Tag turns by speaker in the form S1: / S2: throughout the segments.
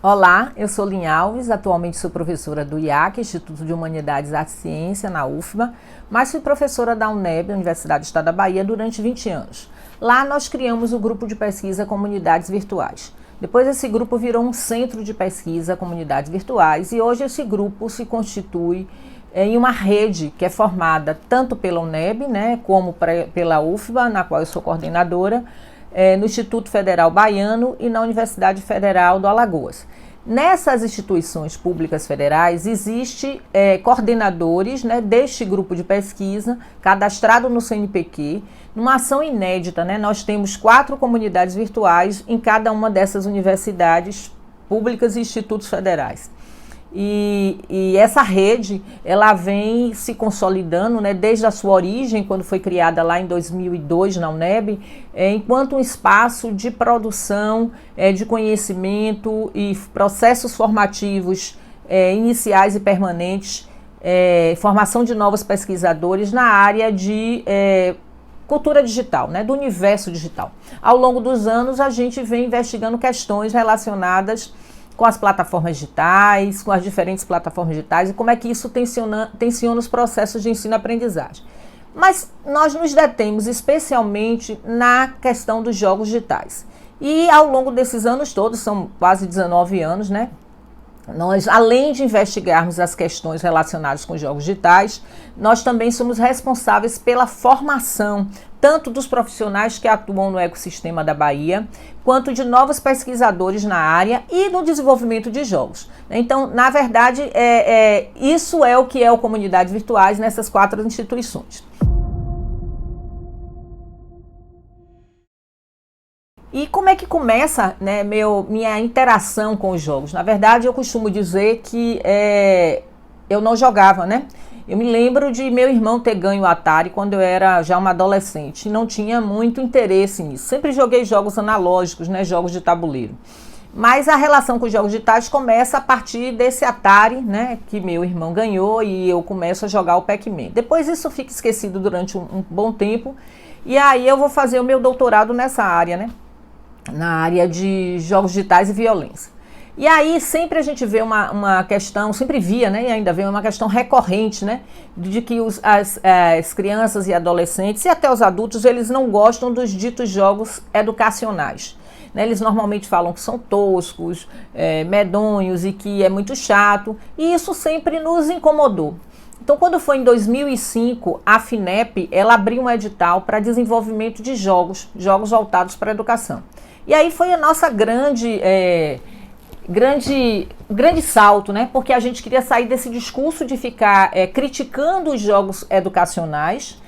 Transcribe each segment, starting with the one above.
S1: Olá, eu sou Lin Alves, atualmente sou professora do IAC, Instituto de Humanidades, Arte e Ciência, na UFBA, mas fui professora da UNEB, Universidade do Estado da Bahia, durante 20 anos. Lá nós criamos o grupo de pesquisa Comunidades Virtuais. Depois esse grupo virou um centro de pesquisa Comunidades Virtuais e hoje esse grupo se constitui em uma rede que é formada tanto pela UNEB, como pela UFBA, na qual eu sou coordenadora, no Instituto Federal Baiano e na Universidade Federal do Alagoas. Nessas instituições públicas federais existem coordenadores deste grupo de pesquisa, cadastrado no CNPq, numa ação inédita. Nós temos 4 comunidades virtuais em cada uma dessas universidades públicas e institutos federais. E essa rede, ela vem se consolidando desde a sua origem, quando foi criada lá em 2002 na UNEB, enquanto um espaço de produção de conhecimento e processos formativos iniciais e permanentes, formação de novos pesquisadores na área de cultura digital, do universo digital. Ao longo dos anos, a gente vem investigando questões relacionadas com as plataformas digitais, com as diferentes plataformas digitais e como é que isso tensiona os processos de ensino-aprendizagem. Mas nós nos detemos especialmente na questão dos jogos digitais. E ao longo desses anos todos, são quase 19 anos, nós, além de investigarmos as questões relacionadas com jogos digitais, nós também somos responsáveis pela formação tanto dos profissionais que atuam no ecossistema da Bahia, quanto de novos pesquisadores na área e no desenvolvimento de jogos. Então, na verdade, isso é o que é o Comunidades Virtuais nessas 4 instituições. E como é que começa minha interação com os jogos? Na verdade, eu costumo dizer que eu não jogava, Eu me lembro de meu irmão ter ganho o Atari quando eu era já uma adolescente. Não tinha muito interesse nisso. Sempre joguei jogos analógicos, jogos de tabuleiro. Mas a relação com os jogos digitais começa a partir desse Atari, que meu irmão ganhou e eu começo a jogar o Pac-Man. Depois isso fica esquecido durante um bom tempo. E aí eu vou fazer o meu doutorado nessa área, na área de jogos digitais e violência. E aí sempre a gente vê uma questão, sempre via, e ainda vê uma questão recorrente, de que as crianças e adolescentes e até os adultos, eles não gostam dos ditos jogos educacionais. Eles normalmente falam que são toscos, medonhos e que é muito chato, e isso sempre nos incomodou. Então, quando foi em 2005, a FINEP, ela abriu um edital para desenvolvimento de jogos voltados para a educação. E aí foi a nossa grande salto, porque a gente queria sair desse discurso de ficar criticando os jogos educacionais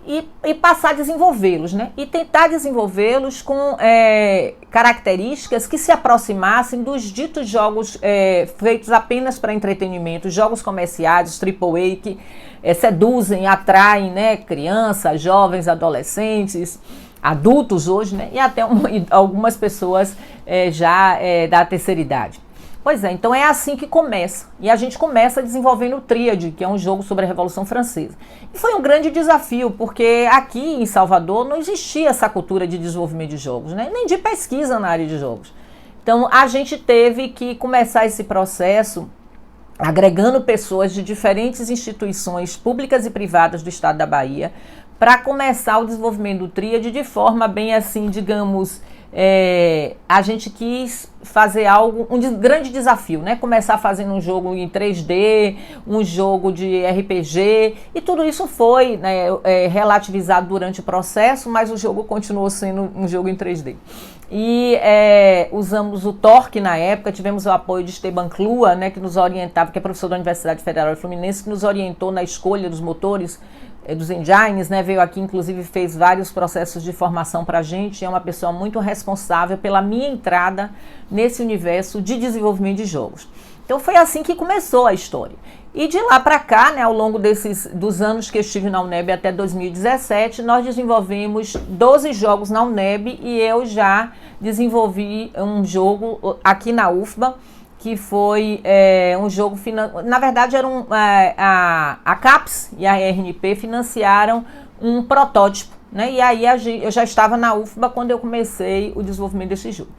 S1: e passar a desenvolvê-los, e tentar desenvolvê-los com características que se aproximassem dos ditos jogos feitos apenas para entretenimento, jogos comerciais, AAA, que seduzem, atraem crianças, jovens, adolescentes, adultos hoje, e até algumas pessoas da terceira idade. Pois é, então é assim que começa. E a gente começa desenvolvendo o Tríade, que é um jogo sobre a Revolução Francesa. E foi um grande desafio, porque aqui em Salvador não existia essa cultura de desenvolvimento de jogos, nem de pesquisa na área de jogos. Então a gente teve que começar esse processo agregando pessoas de diferentes instituições públicas e privadas do estado da Bahia, para começar o desenvolvimento do Tríade de forma bem assim, digamos, a gente quis fazer um grande desafio, Começar fazendo um jogo em 3D, um jogo de RPG, e tudo isso foi relativizado durante o processo, mas o jogo continuou sendo um jogo em 3D. E usamos o Torque na época, tivemos o apoio de Esteban Clua, que nos orientava, que é professor da Universidade Federal Fluminense, que nos orientou na escolha dos motores, dos engines, veio aqui, inclusive fez vários processos de formação para a gente, é uma pessoa muito responsável pela minha entrada nesse universo de desenvolvimento de jogos. Então foi assim que começou a história. E de lá para cá, ao longo dos anos que eu estive na UNEB até 2017, nós desenvolvemos 12 jogos na UNEB e eu já desenvolvi um jogo aqui na UFBA, que foi um jogo, na verdade a CAPES e a RNP financiaram um protótipo, E aí eu já estava na UFBA quando eu comecei o desenvolvimento desse jogo.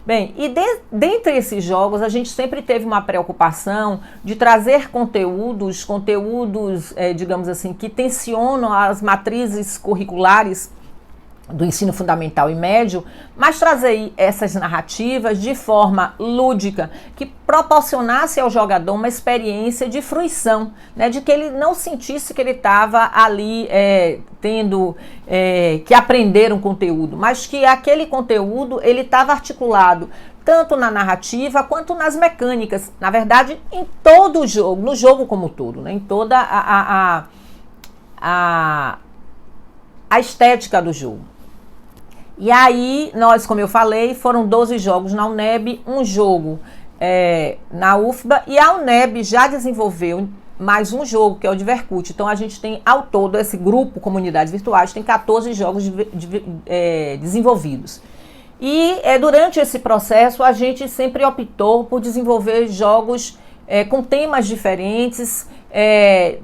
S1: Bem, e dentre esses jogos, a gente sempre teve uma preocupação de trazer conteúdos, digamos assim, que tensionam as matrizes curriculares do ensino fundamental e médio, mas trazer essas narrativas de forma lúdica, que proporcionasse ao jogador uma experiência de fruição, né, de que ele não sentisse que ele estava ali tendo que aprender um conteúdo, mas que aquele conteúdo ele estava articulado tanto na narrativa quanto nas mecânicas, na verdade, em todo o jogo, no jogo como um todo, né, em toda a estética do jogo. E aí, como eu falei, foram 12 jogos na UNEB, um jogo na UFBA, e a UNEB já desenvolveu mais um jogo, que é o Divercut. Então, a gente tem, ao todo, esse grupo, Comunidades Virtuais, tem 14 jogos desenvolvidos. E durante esse processo, a gente sempre optou por desenvolver jogos com temas diferentes,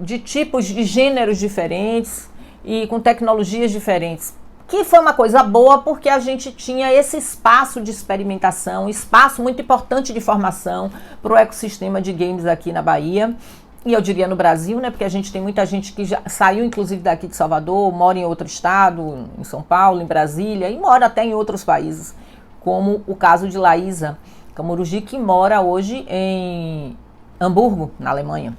S1: de tipos de gêneros diferentes e com tecnologias diferentes. Que foi uma coisa boa porque a gente tinha esse espaço de experimentação, espaço muito importante de formação para o ecossistema de games aqui na Bahia. E eu diria no Brasil, né? Porque a gente tem muita gente que já saiu, inclusive, daqui de Salvador, mora em outro estado, em São Paulo, em Brasília, e mora até em outros países, como o caso de Laísa Camurugi, que mora hoje em Hamburgo, na Alemanha.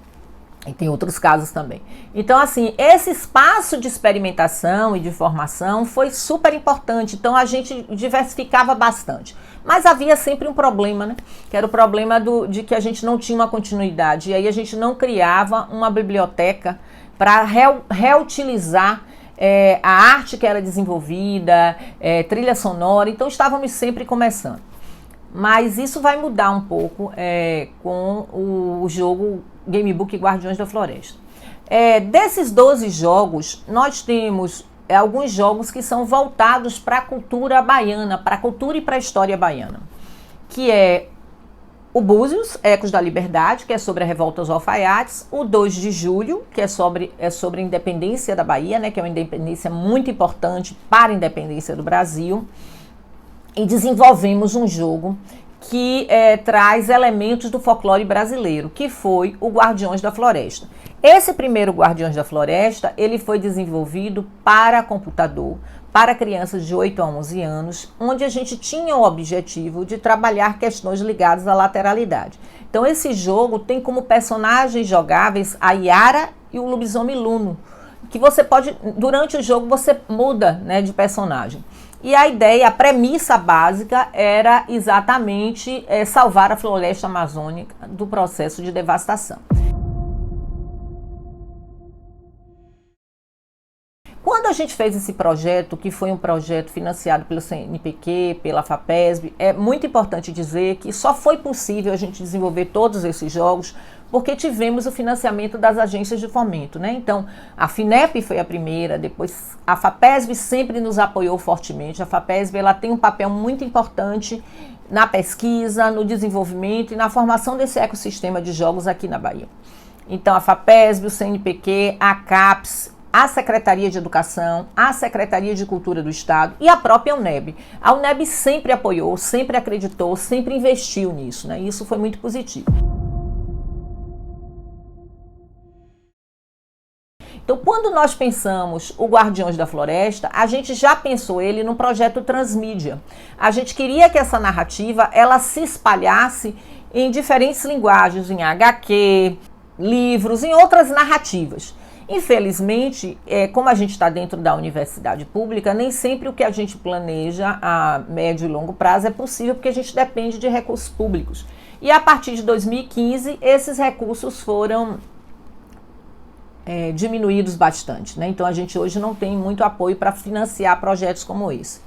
S1: E tem outros casos também. Então, assim, esse espaço de experimentação e de formação foi super importante. Então, a gente diversificava bastante. Mas havia sempre um problema, né? Que era o problema de que a gente não tinha uma continuidade. E aí a gente não criava uma biblioteca para reutilizar a arte que era desenvolvida, trilha sonora. Então, estávamos sempre começando. Mas isso vai mudar um pouco com o jogo Gamebook Guardiões da Floresta. Desses 12 jogos, nós temos alguns jogos que são voltados para a cultura baiana, para a cultura e para a história baiana, que é o Búzios, Ecos da Liberdade, que é sobre a revolta aos alfaiates, o 2 de Julho, que é sobre a independência da Bahia, né, que é uma independência muito importante para a independência do Brasil, e desenvolvemos um jogo que traz elementos do folclore brasileiro, que foi o Guardiões da Floresta. Esse primeiro Guardiões da Floresta, ele foi desenvolvido para computador, para crianças de 8 a 11 anos, onde a gente tinha o objetivo de trabalhar questões ligadas à lateralidade. Então, esse jogo tem como personagens jogáveis a Yara e o lobisomem Luno, que você pode, durante o jogo, você muda, né, de personagem. E a ideia, a premissa básica era exatamente salvar a floresta amazônica do processo de devastação. Quando a gente fez esse projeto, que foi um projeto financiado pelo CNPq, pela FAPESB, é muito importante dizer que só foi possível a gente desenvolver todos esses jogos porque tivemos o financiamento das agências de fomento, né? Então, a FINEP foi a primeira, depois a FAPESB sempre nos apoiou fortemente. A FAPESB, ela tem um papel muito importante na pesquisa, no desenvolvimento e na formação desse ecossistema de jogos aqui na Bahia. Então, a FAPESB, o CNPq, a CAPES, a Secretaria de Educação, a Secretaria de Cultura do Estado e a própria UNEB. A UNEB sempre apoiou, sempre acreditou, sempre investiu nisso, né? E isso foi muito positivo. Então, quando nós pensamos o Guardiões da Floresta, a gente já pensou ele num projeto transmídia. A gente queria que essa narrativa ela se espalhasse em diferentes linguagens, em HQ, livros, em outras narrativas. Infelizmente, como a gente está dentro da universidade pública, nem sempre o que a gente planeja a médio e longo prazo é possível, porque a gente depende de recursos públicos. E a partir de 2015, esses recursos foram diminuídos bastante, né? Então a gente hoje não tem muito apoio para financiar projetos como esse.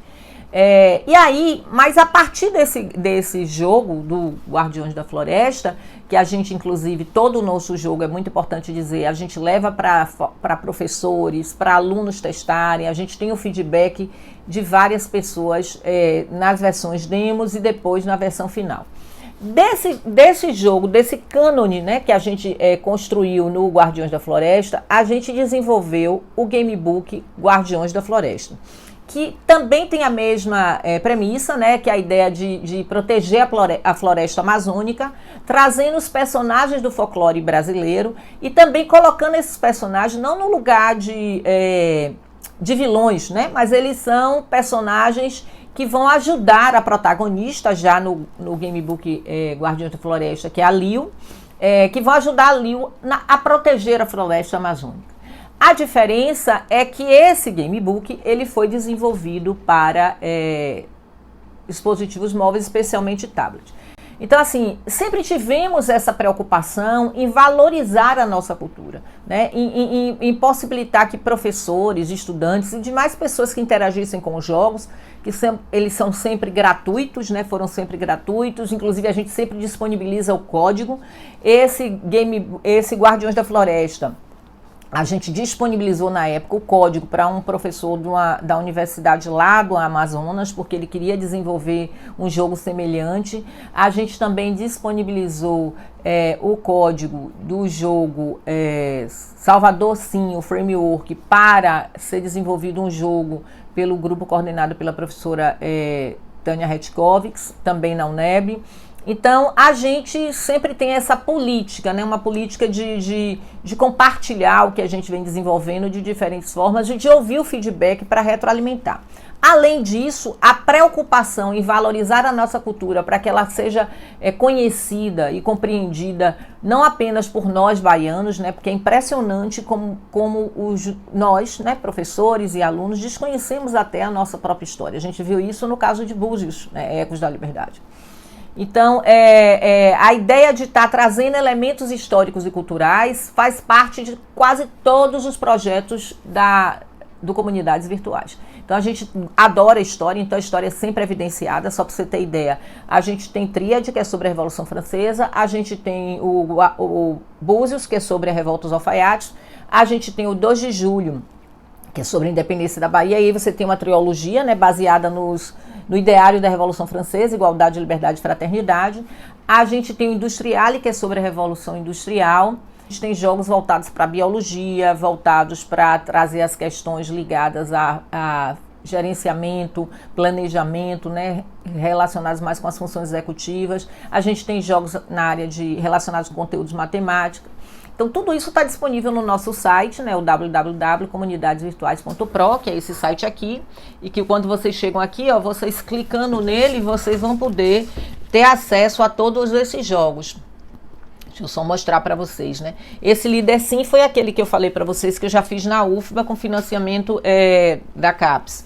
S1: E aí, mas a partir desse jogo do Guardiões da Floresta, que a gente, inclusive, todo o nosso jogo, é muito importante dizer, a gente leva para professores, para alunos testarem, a gente tem o feedback de várias pessoas nas versões demos e depois na versão final. Desse jogo, desse cânone, né, que a gente construiu no Guardiões da Floresta, a gente desenvolveu o Gamebook Guardiões da Floresta, que também tem a mesma premissa, né, que é a ideia de proteger a floresta amazônica, trazendo os personagens do folclore brasileiro e também colocando esses personagens não no lugar de vilões, né, mas eles são personagens que vão ajudar a protagonista já no Gamebook Guardiões da Floresta, que é a Lil, que vão ajudar a Lil a proteger a floresta amazônica. A diferença é que esse Gamebook ele foi desenvolvido para dispositivos móveis, especialmente tablet. Então, assim, sempre tivemos essa preocupação em valorizar a nossa cultura, né? Em possibilitar que professores, estudantes e demais pessoas que interagissem com os jogos, eles são sempre gratuitos, né? Foram sempre gratuitos, inclusive a gente sempre disponibiliza o código. Esse Guardiões da Floresta, a gente disponibilizou na época o código para um professor da universidade lá do Amazonas, porque ele queria desenvolver um jogo semelhante. A gente também disponibilizou o código do jogo Salvador Sim, o framework, para ser desenvolvido um jogo pelo grupo coordenado pela professora Tânia Retkovics, também na UNEB. Então, a gente sempre tem essa política, né? Uma política de compartilhar o que a gente vem desenvolvendo de diferentes formas, de ouvir o feedback para retroalimentar. Além disso, a preocupação em valorizar a nossa cultura para que ela seja conhecida e compreendida não apenas por nós baianos, né? Porque é impressionante como nós, né, professores e alunos, desconhecemos até a nossa própria história. A gente viu isso no caso de Búzios, né, Ecos da Liberdade. Então, a ideia de estar trazendo elementos históricos e culturais faz parte de quase todos os projetos do Comunidades Virtuais. Então, a gente adora a história, então a história é sempre evidenciada, só para você ter ideia. A gente tem Tríade, que é sobre a Revolução Francesa, a gente tem o Búzios, que é sobre a Revolta dos Alfaiates, a gente tem o 2 de Julho, que é sobre a independência da Bahia, e aí você tem uma trilogia, né, baseada no ideário da Revolução Francesa, igualdade, liberdade e fraternidade. A gente tem o Industriale, que é sobre a Revolução Industrial. A gente tem jogos voltados para a biologia, voltados para trazer as questões ligadas a gerenciamento, planejamento, né, relacionados mais com as funções executivas. A gente tem jogos na área relacionados com conteúdos matemáticos. Então, tudo isso está disponível no nosso site, né, o www.comunidadesvirtuais.pro, que é esse site aqui, e que quando vocês chegam aqui, ó, vocês clicando nele, vocês vão poder ter acesso a todos esses jogos. Deixa eu só mostrar para vocês, né? Esse Líder Sim foi aquele que eu falei para vocês que eu já fiz na UFBA com financiamento da CAPES,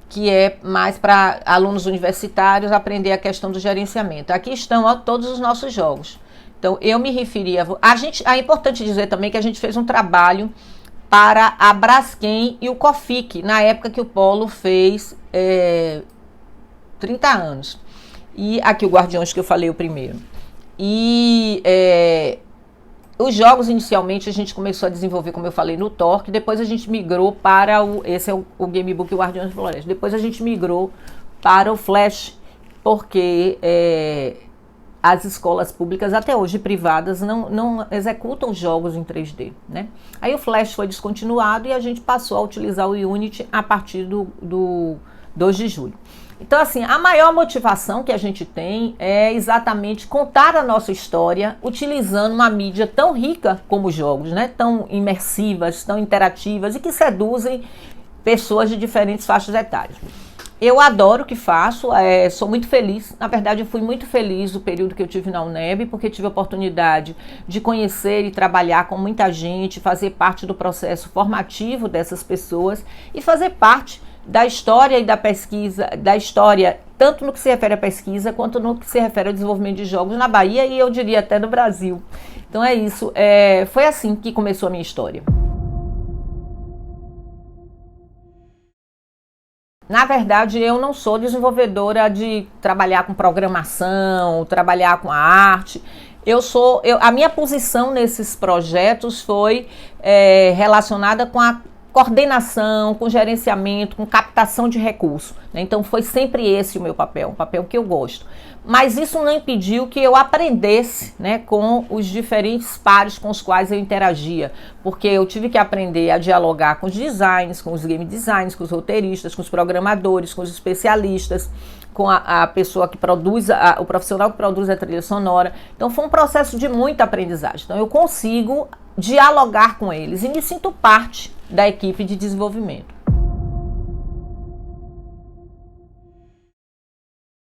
S1: que é mais para alunos universitários aprender a questão do gerenciamento. Aqui estão, ó, todos os nossos jogos. Então, eu me referia... É importante dizer também que a gente fez um trabalho para a Braskem e o COFIC, na época que o Polo fez 30 anos. E aqui o Guardiões, que eu falei o primeiro. E os jogos, inicialmente, a gente começou a desenvolver, como eu falei, no Torque. Depois a gente migrou para esse é o Gamebook Guardiões da Floresta. Depois a gente migrou para o Flash, porque... as escolas públicas, até hoje privadas, não executam jogos em 3D, né? Aí o Flash foi descontinuado e a gente passou a utilizar o Unity a partir do 2 de julho. Então, assim, a maior motivação que a gente tem é exatamente contar a nossa história utilizando uma mídia tão rica como os jogos, né? Tão imersivas, tão interativas e que seduzem pessoas de diferentes faixas etárias. Eu adoro o que faço, sou muito feliz. Na verdade, eu fui muito feliz no período que eu tive na UNEB, porque tive a oportunidade de conhecer e trabalhar com muita gente, fazer parte do processo formativo dessas pessoas e fazer parte da história e da pesquisa, da história, tanto no que se refere à pesquisa, quanto no que se refere ao desenvolvimento de jogos na Bahia e eu diria até no Brasil. Então é isso, foi assim que começou a minha história. Na verdade, eu não sou desenvolvedora de trabalhar com programação, trabalhar com a arte. A minha posição nesses projetos foi relacionada com a coordenação, com gerenciamento, com captação de recursos, né? Então foi sempre esse o meu papel, um papel que eu gosto. Mas isso não impediu que eu aprendesse, né, com os diferentes pares com os quais eu interagia, porque eu tive que aprender a dialogar com os designers, com os game designers, com os roteiristas, com os programadores, com os especialistas, com a pessoa que produz, o profissional que produz a trilha sonora. Então foi um processo de muita aprendizagem. Então eu consigo dialogar com eles e me sinto parte da equipe de desenvolvimento.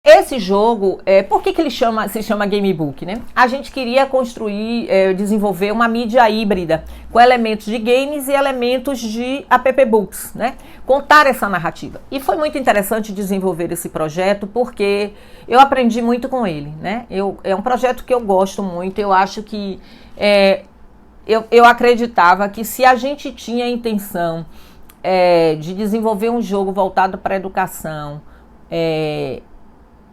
S1: Esse jogo, por que ele se chama Gamebook, né? A gente queria construir, desenvolver uma mídia híbrida, com elementos de games e elementos de app books, né? Contar essa narrativa. E foi muito interessante desenvolver esse projeto, porque eu aprendi muito com ele, né? É um projeto que eu gosto muito, eu acho que... Eu acreditava que se a gente tinha a intenção de desenvolver um jogo voltado para a educação,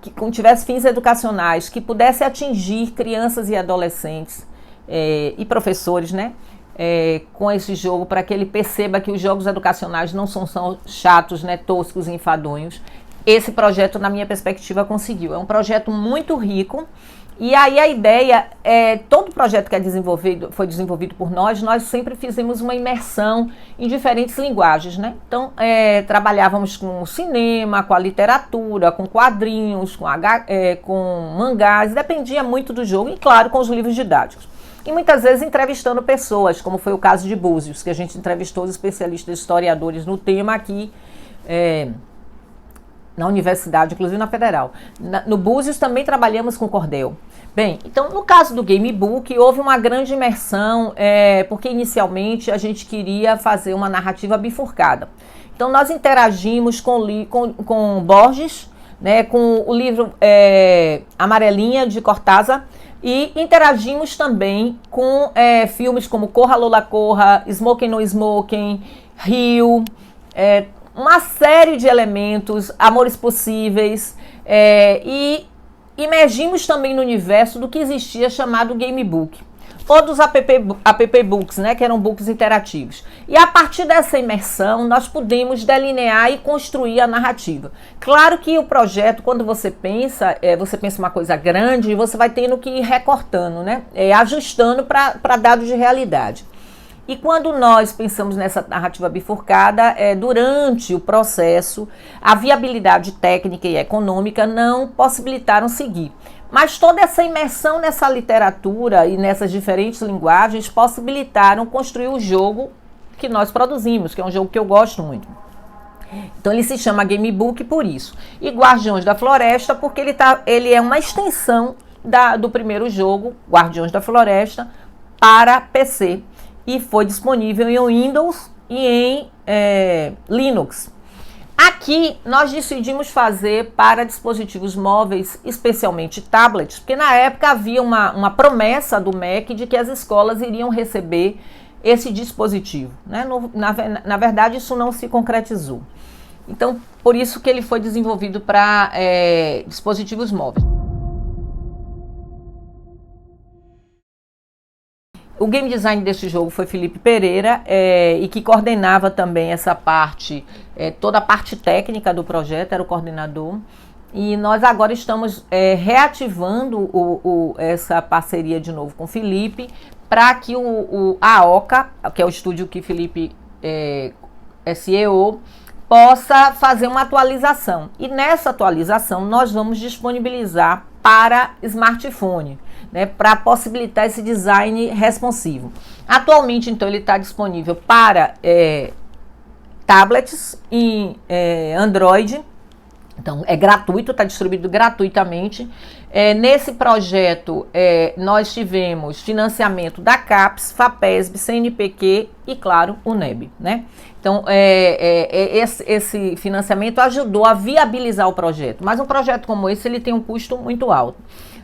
S1: que tivesse fins educacionais, que pudesse atingir crianças e adolescentes e professores, né, com esse jogo, para que ele perceba que os jogos educacionais não são chatos, né, toscos e enfadonhos. Esse projeto, na minha perspectiva, conseguiu. É um projeto muito rico. E aí a ideia, todo projeto que foi desenvolvido por nós sempre fizemos uma imersão em diferentes linguagens, né? Então, trabalhávamos com cinema, com a literatura, com quadrinhos, com mangás, dependia muito do jogo e, claro, com os livros didáticos. E muitas vezes entrevistando pessoas, como foi o caso de Búzios, que a gente entrevistou os especialistas historiadores no tema aqui, na universidade, inclusive na Federal. No Búzios também trabalhamos com cordel. Bem, então no caso do Gamebook houve uma grande imersão, porque inicialmente a gente queria fazer uma narrativa bifurcada. Então nós interagimos com Borges, né, com o livro Amarelinha, de Cortázar, e interagimos também com filmes como Corra Lola Corra, Smoking No Smoking, Rio, uma série de elementos, Amores Possíveis, e imergimos também no universo do que existia chamado Gamebook, ou dos app books, né, que eram books interativos. E a partir dessa imersão, nós pudemos delinear e construir a narrativa. Claro que o projeto, quando você pensa uma coisa grande, você vai tendo que ir recortando, né, ajustando para dados de realidade. E quando nós pensamos nessa narrativa bifurcada, durante o processo, a viabilidade técnica e econômica não possibilitaram seguir. Mas toda essa imersão nessa literatura e nessas diferentes linguagens possibilitaram construir o jogo que nós produzimos, que é um jogo que eu gosto muito. Então ele se chama Gamebook por isso. E Guardiões da Floresta porque ele é uma extensão do primeiro jogo, Guardiões da Floresta, para PC. E foi disponível em Windows e em Linux. Aqui nós decidimos fazer para dispositivos móveis, especialmente tablets, porque na época havia uma promessa do MEC de que as escolas iriam receber esse dispositivo, né? Na verdade, isso não se concretizou. Então, por isso que ele foi desenvolvido para dispositivos móveis. O game design desse jogo foi Felipe Pereira, e que coordenava também essa parte, toda a parte técnica do projeto, era o coordenador. E nós agora estamos reativando essa parceria de novo com o Felipe, para que a OCA, que é o estúdio que Felipe é CEO, possa fazer uma atualização. E nessa atualização nós vamos disponibilizar para smartphone, né, para possibilitar esse design responsivo. Atualmente, então, ele está disponível para tablets em Android. Então, é gratuito, está distribuído gratuitamente. Nesse projeto, nós tivemos financiamento da CAPES, FAPESB, CNPq e, claro, o NEB, né? Então, esse financiamento ajudou a viabilizar o projeto. Mas um projeto como esse, ele tem um custo muito alto.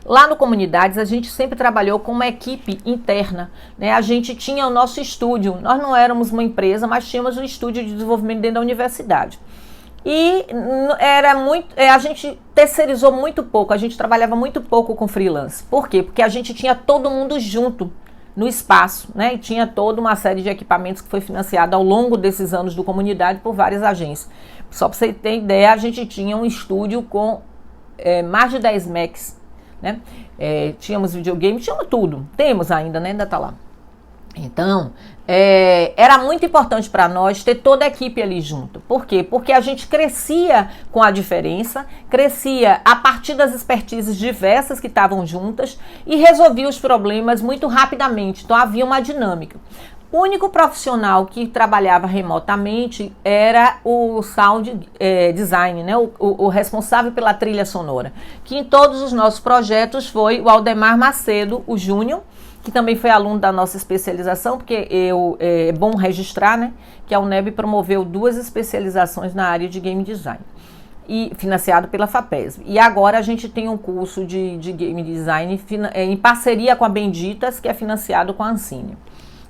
S1: Lá no Comunidades, a gente sempre trabalhou com uma equipe interna, né? A gente tinha o nosso estúdio. Nós não éramos uma empresa, mas tínhamos um estúdio de desenvolvimento dentro da universidade. E a gente terceirizou muito pouco, a gente trabalhava muito pouco com freelance. Por quê? Porque a gente tinha todo mundo junto no espaço, né? E tinha toda uma série de equipamentos que foi financiada ao longo desses anos do Comunidade por várias agências. Só para você ter ideia, a gente tinha um estúdio com mais de 10 Macs, né? Tínhamos videogame, tínhamos tudo. Temos ainda, né? Ainda tá lá. Então, era muito importante para nós ter toda a equipe ali junto. Por quê? Porque a gente crescia com a diferença, crescia a partir das expertises diversas que estavam juntas e resolvia os problemas muito rapidamente. Então, havia uma dinâmica. O único profissional que trabalhava remotamente era o sound design, né? O responsável pela trilha sonora, que em todos os nossos projetos foi o Aldemar Macedo, o Júnior, que também foi aluno da nossa especialização, porque é bom registrar, né, que a UNEB promoveu 2 especializações na área de game design, e financiado pela FAPESB. E agora a gente tem um curso de game design em parceria com a Benditas, que é financiado com a Ancine.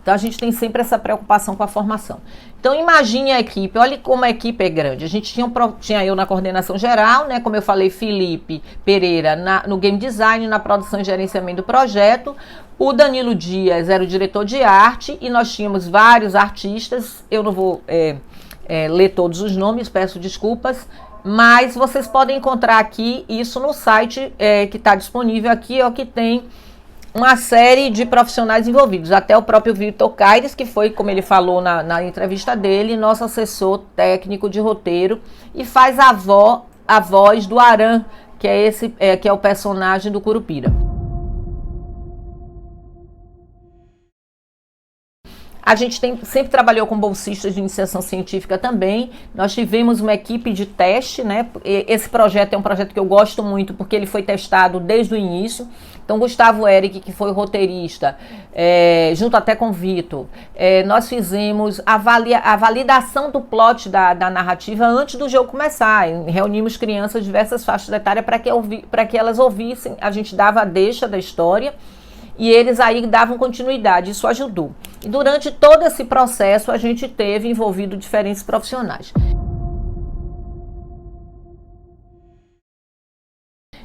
S1: Então a gente tem sempre essa preocupação com a formação. Então imagine a equipe, olha como a equipe é grande. A gente tinha eu na coordenação geral, né, como eu falei, Felipe Pereira no game design, na produção e gerenciamento do projeto. O Danilo Dias era o diretor de arte e nós tínhamos vários artistas. Eu não vou ler todos os nomes, peço desculpas, mas vocês podem encontrar aqui isso no site que está disponível aqui, que tem uma série de profissionais envolvidos, até o próprio Vitor Caires, que foi, como ele falou na entrevista dele, nosso assessor técnico de roteiro, e faz a voz do Aran, que é o personagem do Curupira. A gente sempre trabalhou com bolsistas de iniciação científica também. Nós tivemos uma equipe de teste, né? Esse projeto é um projeto que eu gosto muito porque ele foi testado desde o início. Então, Gustavo Eric, que foi o roteirista, junto até com o Vitor, nós fizemos a validação do plot da narrativa antes do jogo começar. Reunimos crianças de diversas faixas etárias para que elas ouvissem. A gente dava a deixa da história e eles aí davam continuidade. Isso ajudou. E durante todo esse processo, a gente teve envolvido diferentes profissionais.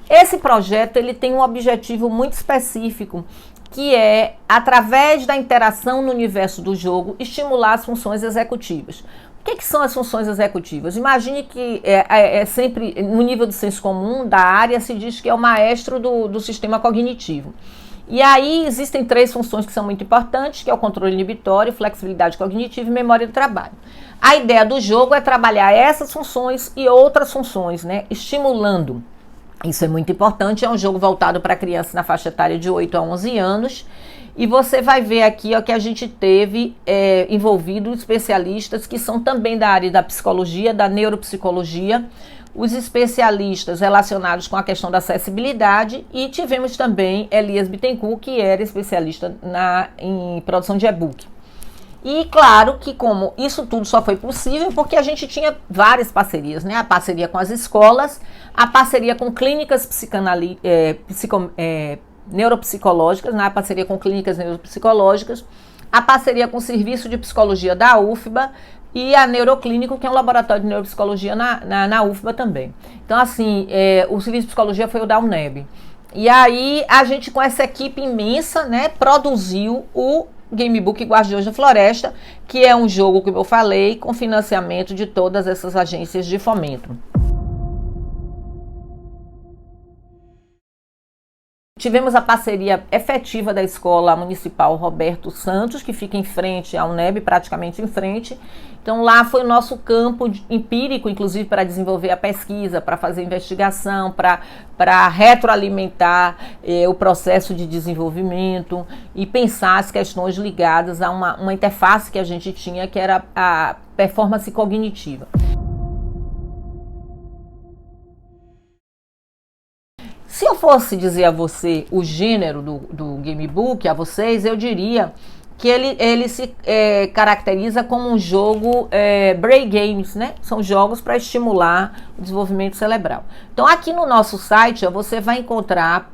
S1: Esse projeto ele tem um objetivo muito específico, que é, através da interação no universo do jogo, estimular as funções executivas. O que são as funções executivas? Imagine que sempre, no nível do senso comum da área, se diz que é o maestro do sistema cognitivo. E aí existem 3 funções que são muito importantes, que é o controle inibitório, flexibilidade cognitiva e memória do trabalho. A ideia do jogo é trabalhar essas funções e outras funções, né, estimulando. Isso é muito importante, é um jogo voltado para crianças na faixa etária de 8 a 11 anos. E você vai ver aqui que a gente teve envolvido especialistas que são também da área da psicologia, da neuropsicologia, os especialistas relacionados com a questão da acessibilidade, e tivemos também Elias Bittencourt, que era especialista em produção de e-book. E claro que como isso tudo só foi possível porque a gente tinha várias parcerias, né? A parceria com as escolas, a parceria com clínicas neuropsicológicas, né? A parceria com clínicas neuropsicológicas, a parceria com o Serviço de Psicologia da UFBA, e a Neuroclínico, que é um laboratório de neuropsicologia na UFBA também. Então, assim, o Serviço de Psicologia foi o da UNEB. E aí, a gente, com essa equipe imensa, né, produziu o Gamebook Guardiões da Floresta, que é um jogo, como eu falei, com financiamento de todas essas agências de fomento. Tivemos a parceria efetiva da Escola Municipal Roberto Santos, que fica em frente à UNEB, praticamente em frente. Então lá foi o nosso campo empírico, inclusive para desenvolver a pesquisa, para fazer investigação, para retroalimentar o processo de desenvolvimento e pensar as questões ligadas a uma interface que a gente tinha, que era a performance cognitiva. Se eu fosse dizer a você o gênero do Gamebook, a vocês, eu diria que ele se caracteriza como um jogo brain games, né? São jogos para estimular o desenvolvimento cerebral. Então aqui no nosso site você vai encontrar,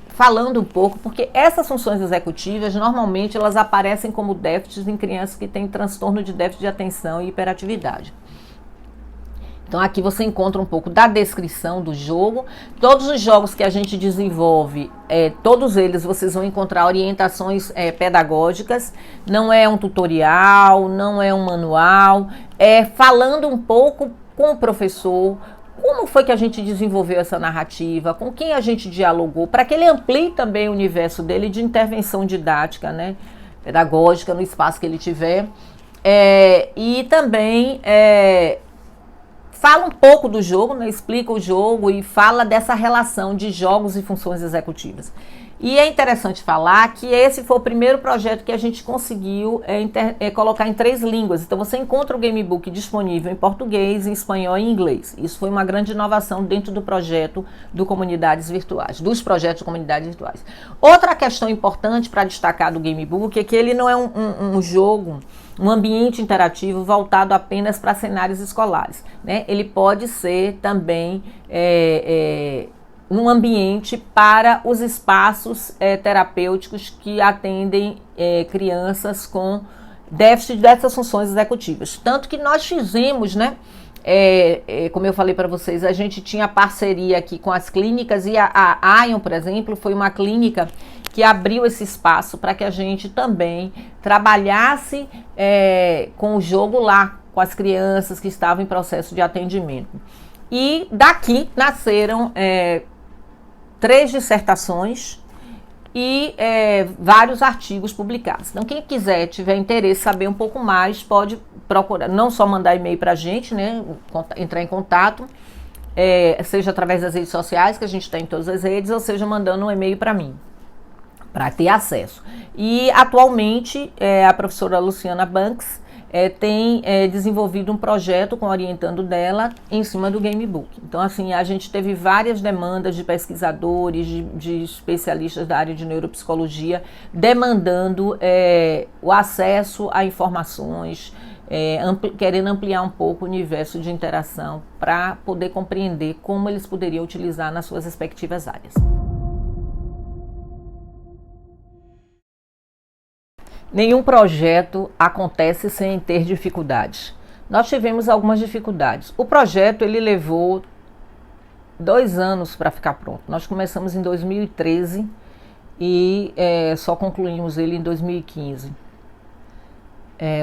S1: falando um pouco, porque essas funções executivas normalmente elas aparecem como déficits em crianças que têm transtorno de déficit de atenção e hiperatividade. Então aqui você encontra um pouco da descrição do jogo. Todos os jogos que a gente desenvolve, todos eles vocês vão encontrar orientações pedagógicas. Não é um tutorial, não é um manual. É falando um pouco com o professor, como foi que a gente desenvolveu essa narrativa, com quem a gente dialogou, para que ele amplie também o universo dele de intervenção didática, né, pedagógica, no espaço que ele tiver. E também fala um pouco do jogo, né, explica o jogo e fala dessa relação de jogos e funções executivas. E é interessante falar que esse foi o primeiro projeto que a gente conseguiu colocar em 3 línguas. Então você encontra o Gamebook disponível em português, em espanhol e em inglês. Isso foi uma grande inovação dentro do projeto do Comunidades Virtuais, dos projetos de comunidades virtuais. Outra questão importante para destacar do Gamebook é que ele não é um jogo, um ambiente interativo voltado apenas para cenários escolares, né? Ele pode ser também um ambiente para os espaços terapêuticos que atendem crianças com déficit dessas funções executivas. Tanto que nós fizemos, né? Como eu falei para vocês, a gente tinha parceria aqui com as clínicas e a Ion, por exemplo, foi uma clínica que abriu esse espaço para que a gente também trabalhasse com o jogo lá, com as crianças que estavam em processo de atendimento. E daqui nasceram 3 dissertações e vários artigos publicados. Então, quem quiser, tiver interesse, saber um pouco mais, pode procurar, não só mandar e-mail para a gente, né, entrar em contato, seja através das redes sociais, que a gente está em todas as redes, ou seja, mandando um e-mail para mim, para ter acesso. E, atualmente, a professora Luciana Banks tem desenvolvido um projeto com o orientando dela em cima do Gamebook. Então, assim, a gente teve várias demandas de pesquisadores, de especialistas da área de neuropsicologia, demandando o acesso a informações, querendo ampliar um pouco o universo de interação para poder compreender como eles poderiam utilizar nas suas respectivas áreas. Nenhum projeto acontece sem ter dificuldades. Nós tivemos algumas dificuldades. O projeto ele levou 2 anos para ficar pronto. Nós começamos em 2013 e só concluímos ele em 2015.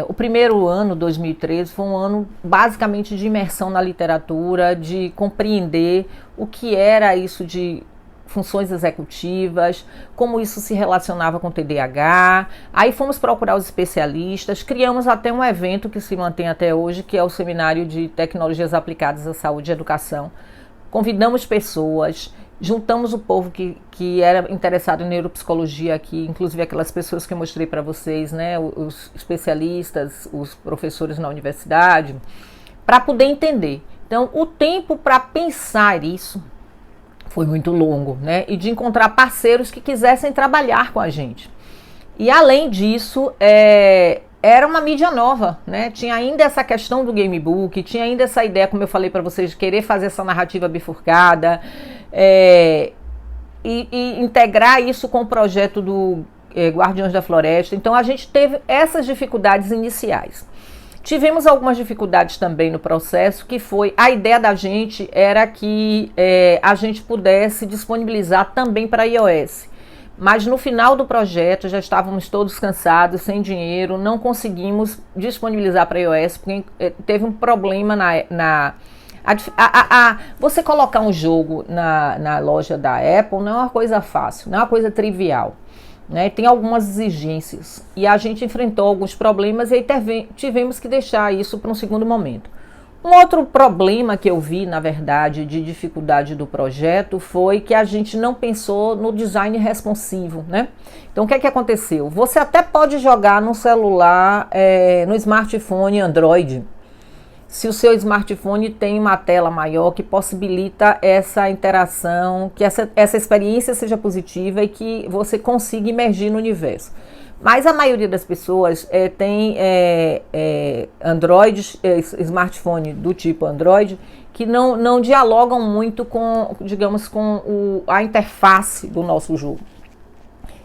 S1: O primeiro ano, 2013, foi um ano basicamente de imersão na literatura, de compreender o que era isso de funções executivas, como isso se relacionava com o TDAH. Aí fomos procurar os especialistas, criamos até um evento que se mantém até hoje, que é o Seminário de Tecnologias Aplicadas à Saúde e Educação. Convidamos pessoas, juntamos o povo que era interessado em neuropsicologia aqui, inclusive aquelas pessoas que eu mostrei para vocês, né, os especialistas, os professores na universidade, para poder entender. Então, o tempo para pensar isso foi muito longo, né? E de encontrar parceiros que quisessem trabalhar com a gente. E além disso, era uma mídia nova, né? Tinha ainda essa questão do Gamebook, tinha ainda essa ideia, como eu falei para vocês, de querer fazer essa narrativa bifurcada e integrar isso com o projeto do Guardiões da Floresta. Então a gente teve essas dificuldades iniciais. Tivemos algumas dificuldades também no processo, que foi, a ideia da gente era que a gente pudesse disponibilizar também para iOS. Mas no final do projeto já estávamos todos cansados, sem dinheiro, não conseguimos disponibilizar para iOS, porque teve um problema você colocar um jogo na loja da Apple não é uma coisa fácil, não é uma coisa trivial. Né, tem algumas exigências e a gente enfrentou alguns problemas e aí tivemos que deixar isso para um segundo momento. Um outro problema que eu vi, na verdade, de dificuldade do projeto foi que a gente não pensou no design responsivo, né? Então, o que é que aconteceu? Você até pode jogar no celular, no smartphone Android, se o seu smartphone tem uma tela maior que possibilita essa interação, que essa experiência seja positiva e que você consiga imergir no universo. Mas a maioria das pessoas tem Android, smartphone do tipo Android, que não dialogam muito com, digamos, com a interface do nosso jogo.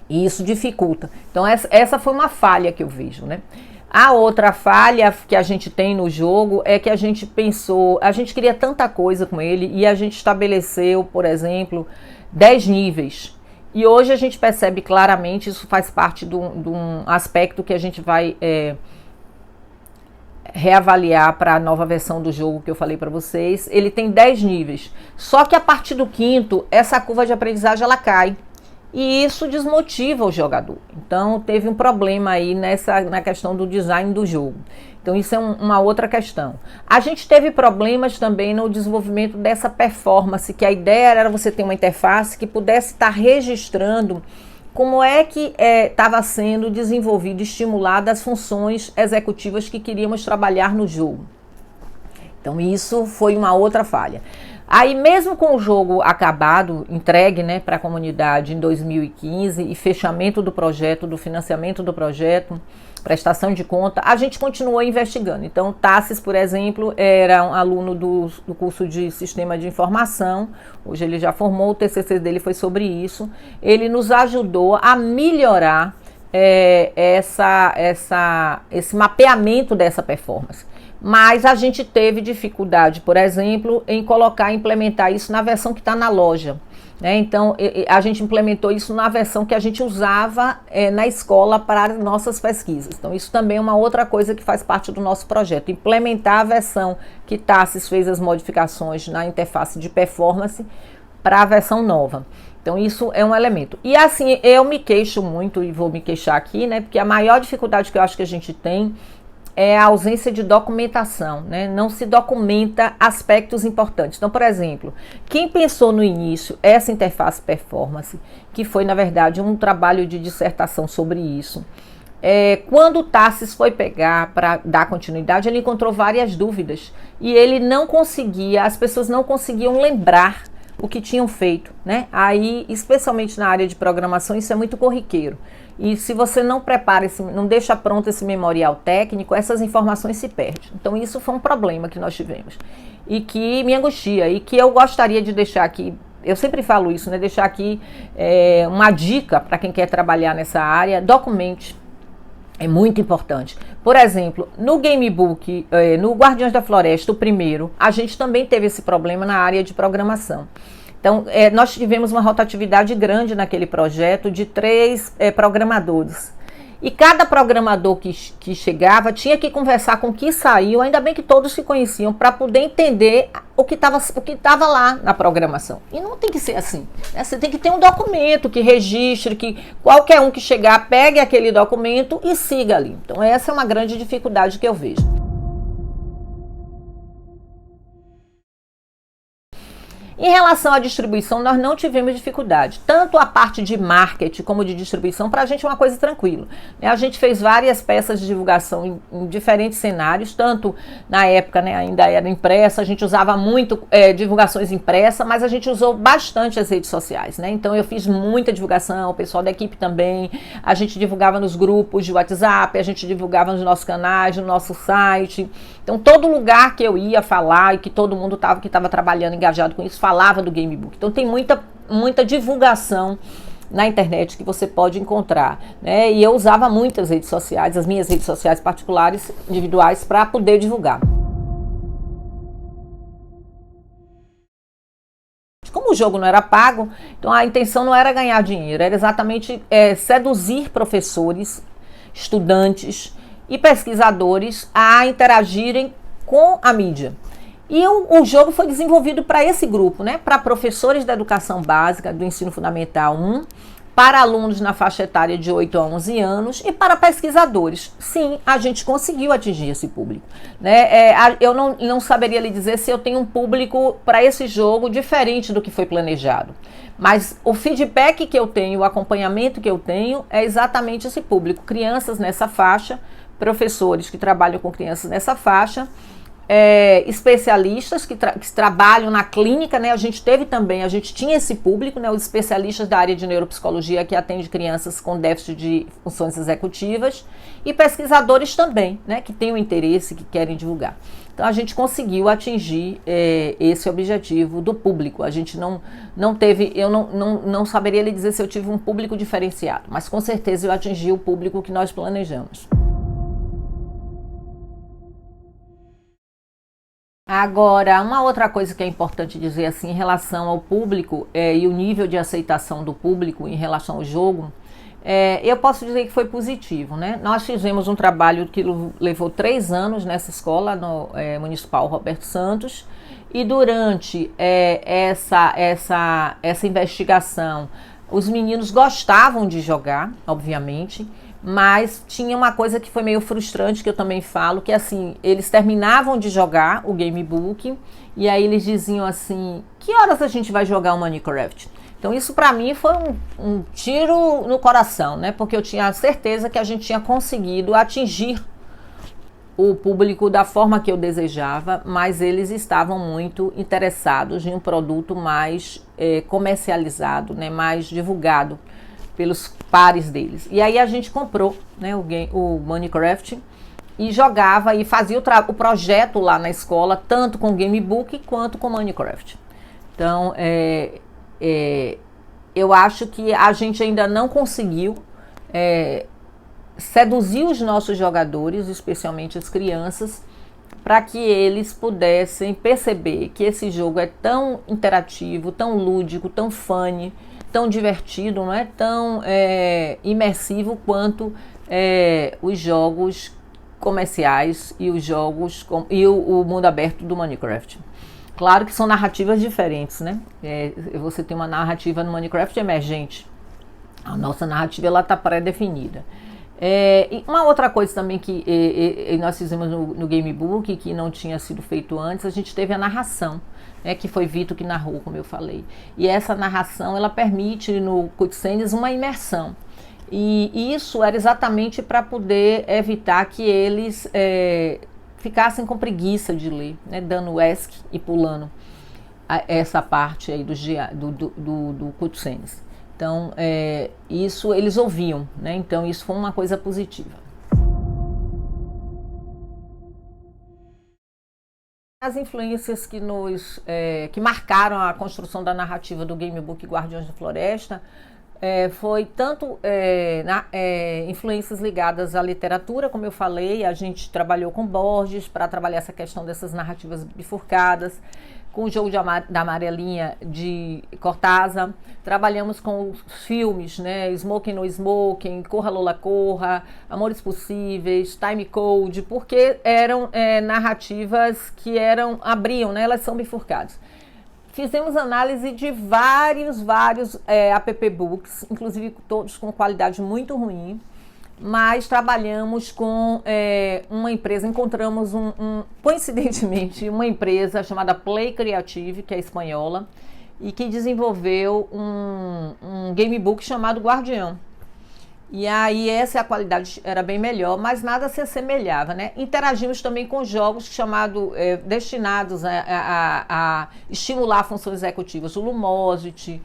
S1: E isso dificulta. Então essa foi uma falha que eu vejo, né? A outra falha que a gente tem no jogo é que a gente pensou, a gente queria tanta coisa com ele e a gente estabeleceu, por exemplo, 10 níveis. E hoje a gente percebe claramente, isso faz parte de um aspecto que a gente vai reavaliar para a nova versão do jogo que eu falei para vocês. Ele tem 10 níveis, só que a partir do quinto, essa curva de aprendizagem ela cai. E isso desmotiva o jogador. Então teve um problema aí na questão do design do jogo. Então isso é uma outra questão. A gente teve problemas também no desenvolvimento dessa performance, que a ideia era você ter uma interface que pudesse estar registrando como é que estava sendo desenvolvido e estimulado as funções executivas que queríamos trabalhar no jogo. Então isso foi uma outra falha. Aí mesmo com o jogo acabado, entregue, né, para a comunidade em 2015 e fechamento do projeto, do financiamento do projeto, prestação de conta, a gente continuou investigando. Então Tassis, por exemplo, era um aluno do curso de Sistema de Informação, hoje ele já formou, o TCC dele foi sobre isso. Ele nos ajudou a melhorar esse mapeamento dessa performance. Mas a gente teve dificuldade, por exemplo, em implementar isso na versão que está na loja, né? Então, a gente implementou isso na versão que a gente usava na escola para nossas pesquisas. Então, isso também é uma outra coisa que faz parte do nosso projeto. Implementar a versão que Tassis fez as modificações na interface de performance para a versão nova. Então, isso é um elemento. E assim, eu me queixo muito, e vou me queixar aqui, né? Porque a maior dificuldade que eu acho que a gente tem é a ausência de documentação, né? Não se documenta aspectos importantes. Então, por exemplo, quem pensou no início essa interface performance, que foi, na verdade, um trabalho de dissertação sobre isso, quando o Tassis foi pegar para dar continuidade, ele encontrou várias dúvidas e ele não conseguia, as pessoas não conseguiam lembrar o que tinham feito, né? Aí, especialmente na área de programação, isso é muito corriqueiro. E se você não prepara, não deixa pronto esse memorial técnico, essas informações se perdem. Então isso foi um problema que nós tivemos. E que me angustia, e que eu gostaria de deixar aqui, eu sempre falo isso, né? Deixar aqui uma dica para quem quer trabalhar nessa área: documente. É muito importante. Por exemplo, no Gamebook, no Guardiões da Floresta, o primeiro, a gente também teve esse problema na área de programação. Então, nós tivemos uma rotatividade grande naquele projeto de 3 programadores. E cada programador que chegava tinha que conversar com o que saiu, ainda bem que todos se conheciam, para poder entender o que estava lá na programação. E não tem que ser assim, né? Você tem que ter um documento que registre, que qualquer um que chegar pegue aquele documento e siga ali. Então essa é uma grande dificuldade que eu vejo. Em relação à distribuição, nós não tivemos dificuldade. Tanto a parte de marketing como de distribuição, para a gente é uma coisa tranquila. A gente fez várias peças de divulgação em diferentes cenários, tanto na época, né, ainda era impressa, a gente usava muito divulgações impressas, mas a gente usou bastante as redes sociais, né? Então eu fiz muita divulgação, o pessoal da equipe também, a gente divulgava nos grupos de WhatsApp, a gente divulgava nos nossos canais, no nosso site. Então todo lugar que eu ia falar e que todo mundo que estava trabalhando, engajado com isso, falava do Gamebook. Então tem muita divulgação na internet que você pode encontrar, né? E eu usava muitas redes sociais, as minhas redes sociais particulares, individuais, para poder divulgar. Como o jogo não era pago, então a intenção não era ganhar dinheiro, era exatamente seduzir professores, estudantes e pesquisadores a interagirem com a mídia. E o jogo foi desenvolvido para esse grupo, né? Para professores da educação básica, do ensino fundamental 1, para alunos na faixa etária de 8 a 11 anos e para pesquisadores. Sim, a gente conseguiu atingir esse público, né? Eu não saberia lhe dizer se eu tenho um público para esse jogo diferente do que foi planejado. Mas o feedback que eu tenho, o acompanhamento que eu tenho é exatamente esse público. Crianças nessa faixa, professores que trabalham com crianças nessa faixa, especialistas que trabalham na clínica, né? A gente tinha esse público, né? Os especialistas da área de neuropsicologia que atende crianças com déficit de funções executivas e pesquisadores também, né? Que têm o interesse, que querem divulgar. Então a gente conseguiu atingir esse objetivo do público. A gente não teve, eu não saberia lhe dizer se eu tive um público diferenciado, mas com certeza eu atingi o público que nós planejamos. Agora, uma outra coisa que é importante dizer assim em relação ao público e o nível de aceitação do público em relação ao jogo, eu posso dizer que foi positivo, né? Nós fizemos um trabalho que levou 3 anos nessa escola municipal Roberto Santos, e durante essa investigação, os meninos gostavam de jogar, obviamente, mas tinha uma coisa que foi meio frustrante, que eu também falo, que assim, eles terminavam de jogar o Gamebook, e aí eles diziam assim, que horas a gente vai jogar o Minecraft? Então isso para mim foi um tiro no coração, né? Porque eu tinha certeza que a gente tinha conseguido atingir o público da forma que eu desejava, mas eles estavam muito interessados em um produto mais comercializado, né? Mais divulgado pelos pares deles. E aí a gente comprou, né, o Minecraft e jogava e fazia o projeto lá na escola, tanto com o Gamebook quanto com o Minecraft. Então, eu acho que a gente ainda não conseguiu seduzir os nossos jogadores, especialmente as crianças, para que eles pudessem perceber que esse jogo é tão interativo, tão lúdico, tão funny, tão divertido, não é tão imersivo quanto os jogos comerciais e os jogos e o mundo aberto do Minecraft. Claro que são narrativas diferentes, né? Você tem uma narrativa no Minecraft emergente. A nossa narrativa ela está pré-definida. E uma outra coisa também que nós fizemos no Gamebook, que não tinha sido feito antes, a gente teve a narração, que foi Vitor que narrou, como eu falei. E essa narração, ela permite no Cutscenes uma imersão. E isso era exatamente para poder evitar que eles ficassem com preguiça de ler, né, dando ESC e pulando essa parte aí do Cutscenes. Então, isso eles ouviam, né? Então isso foi uma coisa positiva. As influências que marcaram a construção da narrativa do Gamebook Guardiões da Floresta foi tanto influências ligadas à literatura, como eu falei, a gente trabalhou com Borges para trabalhar essa questão dessas narrativas bifurcadas, com o jogo da Amarelinha de Cortázar, trabalhamos com os filmes, né, Smoking no Smoking, Corra Lola Corra, Amores Possíveis, Time Code, porque eram narrativas que abriam, né, elas são bifurcadas. Fizemos análise de vários app books, inclusive todos com qualidade muito ruim, mas trabalhamos com uma empresa, encontramos coincidentemente uma empresa chamada Play Creative, que é espanhola, e que desenvolveu um gamebook chamado Guardião. E aí a qualidade era bem melhor, mas nada se assemelhava, né? Interagimos também com jogos destinados a estimular funções executivas, o Lumosity,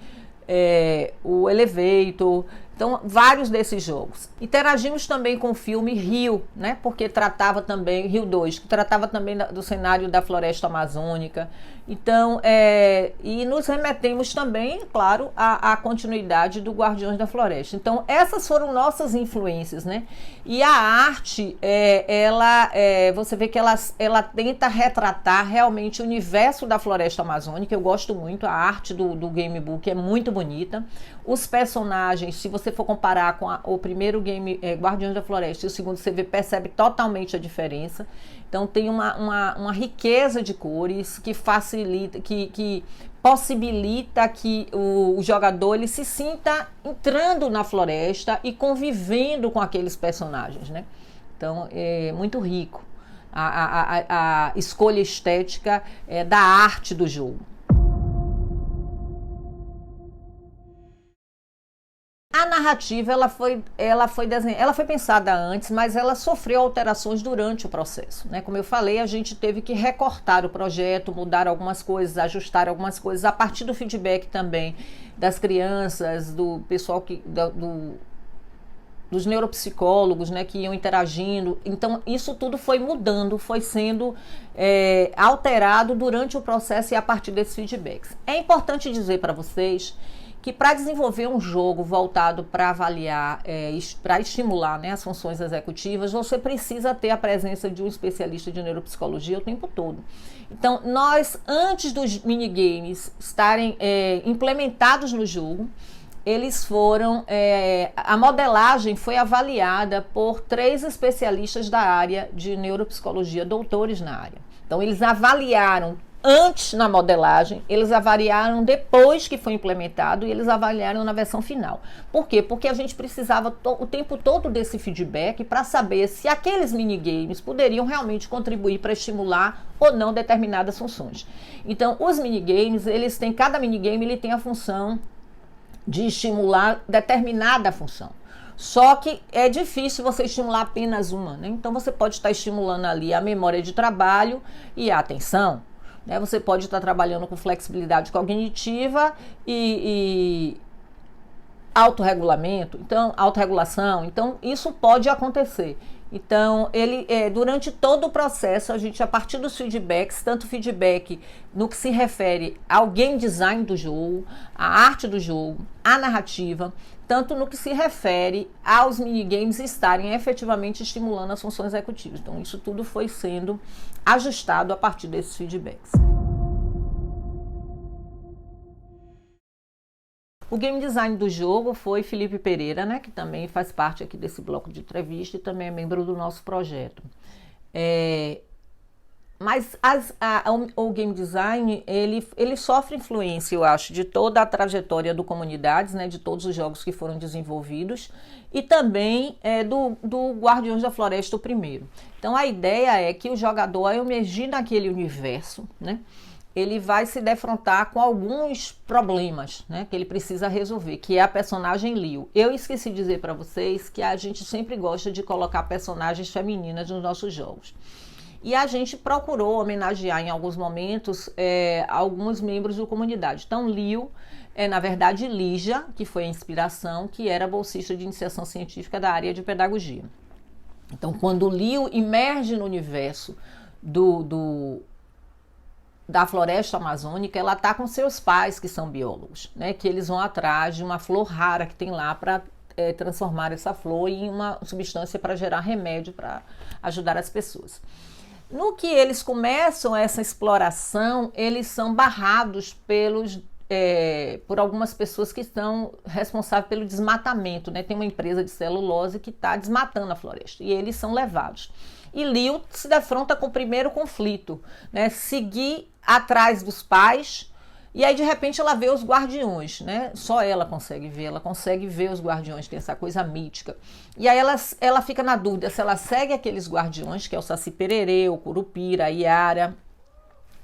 S1: o Elevator, então vários desses jogos. Interagimos também com o filme Rio, né? Porque tratava também, Rio 2, que tratava também do cenário da floresta amazônica. Então, e nos remetemos também, claro, à continuidade do Guardiões da Floresta. Então, essas foram nossas influências, né? E a arte, você vê que ela tenta retratar realmente o universo da floresta amazônica. Eu gosto muito, a arte do Gamebook é muito bonita. Os personagens, se você for comparar com o primeiro game, Guardiões da Floresta, e o segundo, você percebe totalmente a diferença. Então tem uma riqueza de cores que facilita, que possibilita que o jogador ele se sinta entrando na floresta e convivendo com aqueles personagens, né? Então é muito rico a escolha estética da arte do jogo. A narrativa ela foi pensada antes, mas ela sofreu alterações durante o processo, né? Como eu falei, a gente teve que recortar o projeto, mudar algumas coisas, ajustar algumas coisas a partir do feedback também das crianças, do pessoal dos neuropsicólogos, né, que iam interagindo. Então isso tudo foi mudando, foi sendo alterado durante o processo e a partir desses feedbacks. É importante dizer para vocês que para desenvolver um jogo voltado para avaliar, para estimular, né, as funções executivas, você precisa ter a presença de um especialista de neuropsicologia o tempo todo. Então, nós, antes dos minigames estarem implementados no jogo, eles foram, a modelagem foi avaliada por 3 especialistas da área de neuropsicologia, doutores na área. Então, eles avaliaram antes na modelagem, eles avaliaram depois que foi implementado e eles avaliaram na versão final. Por quê? Porque a gente precisava o tempo todo desse feedback para saber se aqueles minigames poderiam realmente contribuir para estimular ou não determinadas funções. Então, os minigames, cada minigame ele tem a função de estimular determinada função. Só que é difícil você estimular apenas uma, né? Então você pode estar estimulando ali a memória de trabalho e a atenção, né? Você pode estar trabalhando com flexibilidade cognitiva e autorregulamento, então autorregulação, então isso pode acontecer. Então, durante todo o processo, a gente, a partir dos feedbacks, tanto feedback no que se refere ao game design do jogo, a arte do jogo, a narrativa, tanto no que se refere aos minigames estarem efetivamente estimulando as funções executivas. Então, isso tudo foi sendo ajustado a partir desses feedbacks. O game design do jogo foi Felipe Pereira, né, que também faz parte aqui desse bloco de entrevista e também é membro do nosso projeto. Mas o game design, ele sofre influência, eu acho, de toda a trajetória do Comunidades, né, de todos os jogos que foram desenvolvidos, e também do Guardiões da Floresta, o primeiro. Então a ideia é que o jogador, ao emergir naquele universo, né, ele vai se defrontar com alguns problemas, né, que ele precisa resolver, que é a personagem Leo. Eu esqueci de dizer para vocês que a gente sempre gosta de colocar personagens femininas nos nossos jogos. E a gente procurou homenagear em alguns momentos alguns membros da comunidade. Então, Leo é, na verdade, Lígia, que foi a inspiração, que era bolsista de iniciação científica da área de pedagogia. Então, quando Leo emerge no universo da floresta amazônica, ela está com seus pais, que são biólogos, né, que eles vão atrás de uma flor rara que tem lá para transformar essa flor em uma substância para gerar remédio para ajudar as pessoas. No que eles começam essa exploração, eles são barrados por algumas pessoas que estão responsáveis pelo desmatamento, né? Tem uma empresa de celulose que está desmatando a floresta e eles são levados. E Leo se defronta com o primeiro conflito, né? Seguir atrás dos pais, e aí de repente ela vê os guardiões, né? Só ela consegue ver os guardiões, tem essa coisa mítica. E aí ela fica na dúvida se ela segue aqueles guardiões, que é o Saci Pererê, o Curupira, a Iara,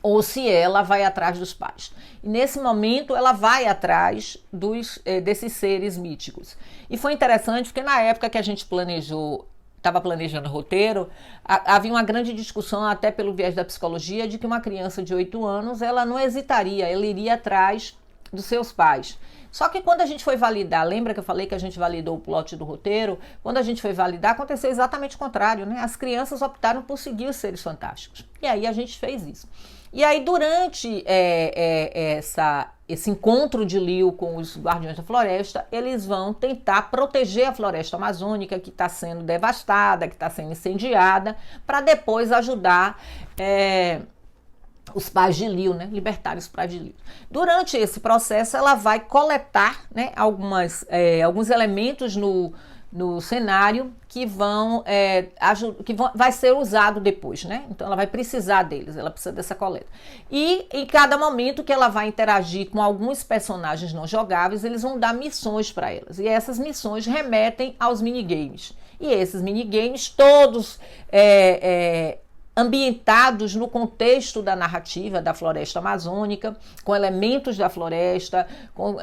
S1: ou se ela vai atrás dos pais. E nesse momento ela vai atrás desses seres míticos. E foi interessante porque na época que a gente estava planejando o roteiro, havia uma grande discussão, até pelo viés da psicologia, de que uma criança de 8 anos, ela não hesitaria, ela iria atrás dos seus pais. Só que quando a gente foi validar, lembra que eu falei que a gente validou o plot do roteiro? Quando a gente foi validar, aconteceu exatamente o contrário, né? As crianças optaram por seguir os seres fantásticos. E aí a gente fez isso. E aí durante esse encontro de Leo com os Guardiões da Floresta, eles vão tentar proteger a floresta amazônica que está sendo devastada, que está sendo incendiada, para depois ajudar os pais de Leo, né? Libertar os pais de Leo. Durante esse processo, ela vai coletar, né, alguns elementos no cenário que vai ser usado depois, né? Então ela vai precisar deles, ela precisa dessa coleta. E em cada momento que ela vai interagir com alguns personagens não jogáveis, eles vão dar missões para elas. E essas missões remetem aos minigames. E esses minigames todos ambientados no contexto da narrativa da floresta amazônica, com elementos da floresta, com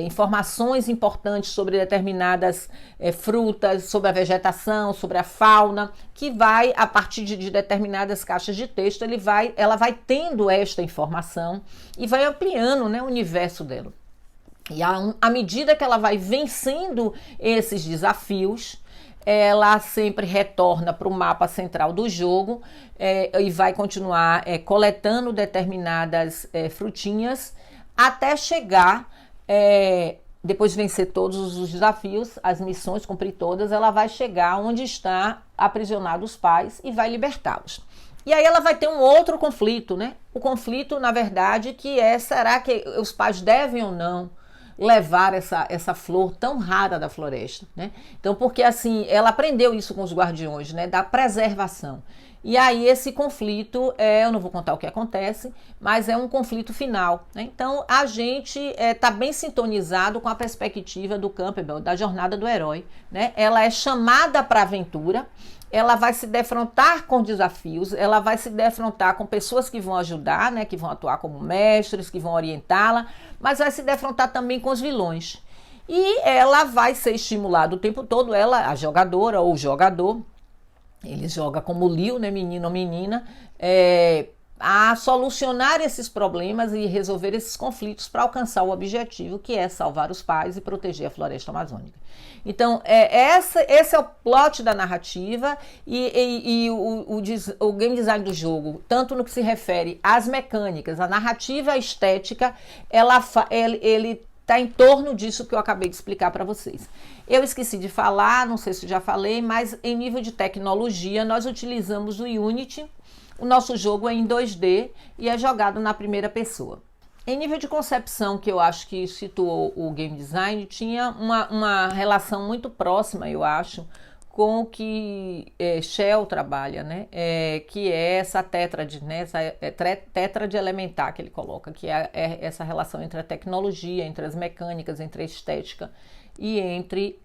S1: informações importantes sobre determinadas frutas, sobre a vegetação, sobre a fauna, que vai, a partir de determinadas caixas de texto, ela vai tendo esta informação e vai ampliando, né, o universo dela. E à medida que ela vai vencendo esses desafios, ela sempre retorna para o mapa central do jogo e vai continuar coletando determinadas frutinhas até chegar depois de vencer todos os desafios, as missões, cumprir todas, ela vai chegar onde está aprisionado os pais e vai libertá-los. E aí ela vai ter um outro conflito, né? O conflito, na verdade, que será que os pais devem ou não levar essa flor tão rara da floresta, né? Então, porque assim, ela aprendeu isso com os guardiões, né? Da preservação. E aí esse conflito, eu não vou contar o que acontece, mas é um conflito final, né? Então a gente está bem sintonizado com a perspectiva do Campbell, da jornada do herói, né? Ela é chamada para a aventura, ela vai se defrontar com desafios, ela vai se defrontar com pessoas que vão ajudar, né? Que vão atuar como mestres, que vão orientá-la, mas vai se defrontar também com os vilões. E ela vai ser estimulada o tempo todo, ela, a jogadora ou o jogador, ele joga como Leo, né, menino ou menina, a solucionar esses problemas e resolver esses conflitos para alcançar o objetivo, que é salvar os pais e proteger a floresta amazônica. Então, esse é o plot da narrativa e o game design do jogo, tanto no que se refere às mecânicas, a narrativa, a estética, ele está em torno disso que eu acabei de explicar para vocês. Eu esqueci de falar, não sei se já falei, mas em nível de tecnologia, nós utilizamos o Unity. O nosso jogo é em 2D e é jogado na primeira pessoa. Em nível de concepção, que eu acho que situou o game design, tinha uma relação muito próxima, eu acho, com o que Shell trabalha, né? Que é essa tétrade, né? Essa tétrade elementar que ele coloca, que é essa relação entre a tecnologia, entre as mecânicas, entre a estética e entre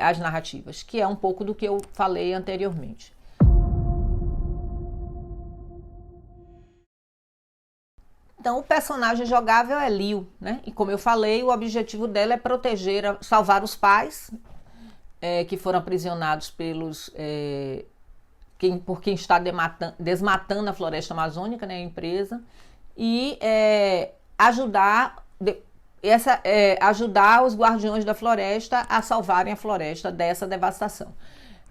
S1: as narrativas, que é um pouco do que eu falei anteriormente. Então, o personagem jogável é Leo, né? E como eu falei, o objetivo dela é salvar os pais, que foram aprisionados por quem está desmatando a floresta amazônica, né, a empresa, e ajudar os guardiões da floresta a salvarem a floresta dessa devastação.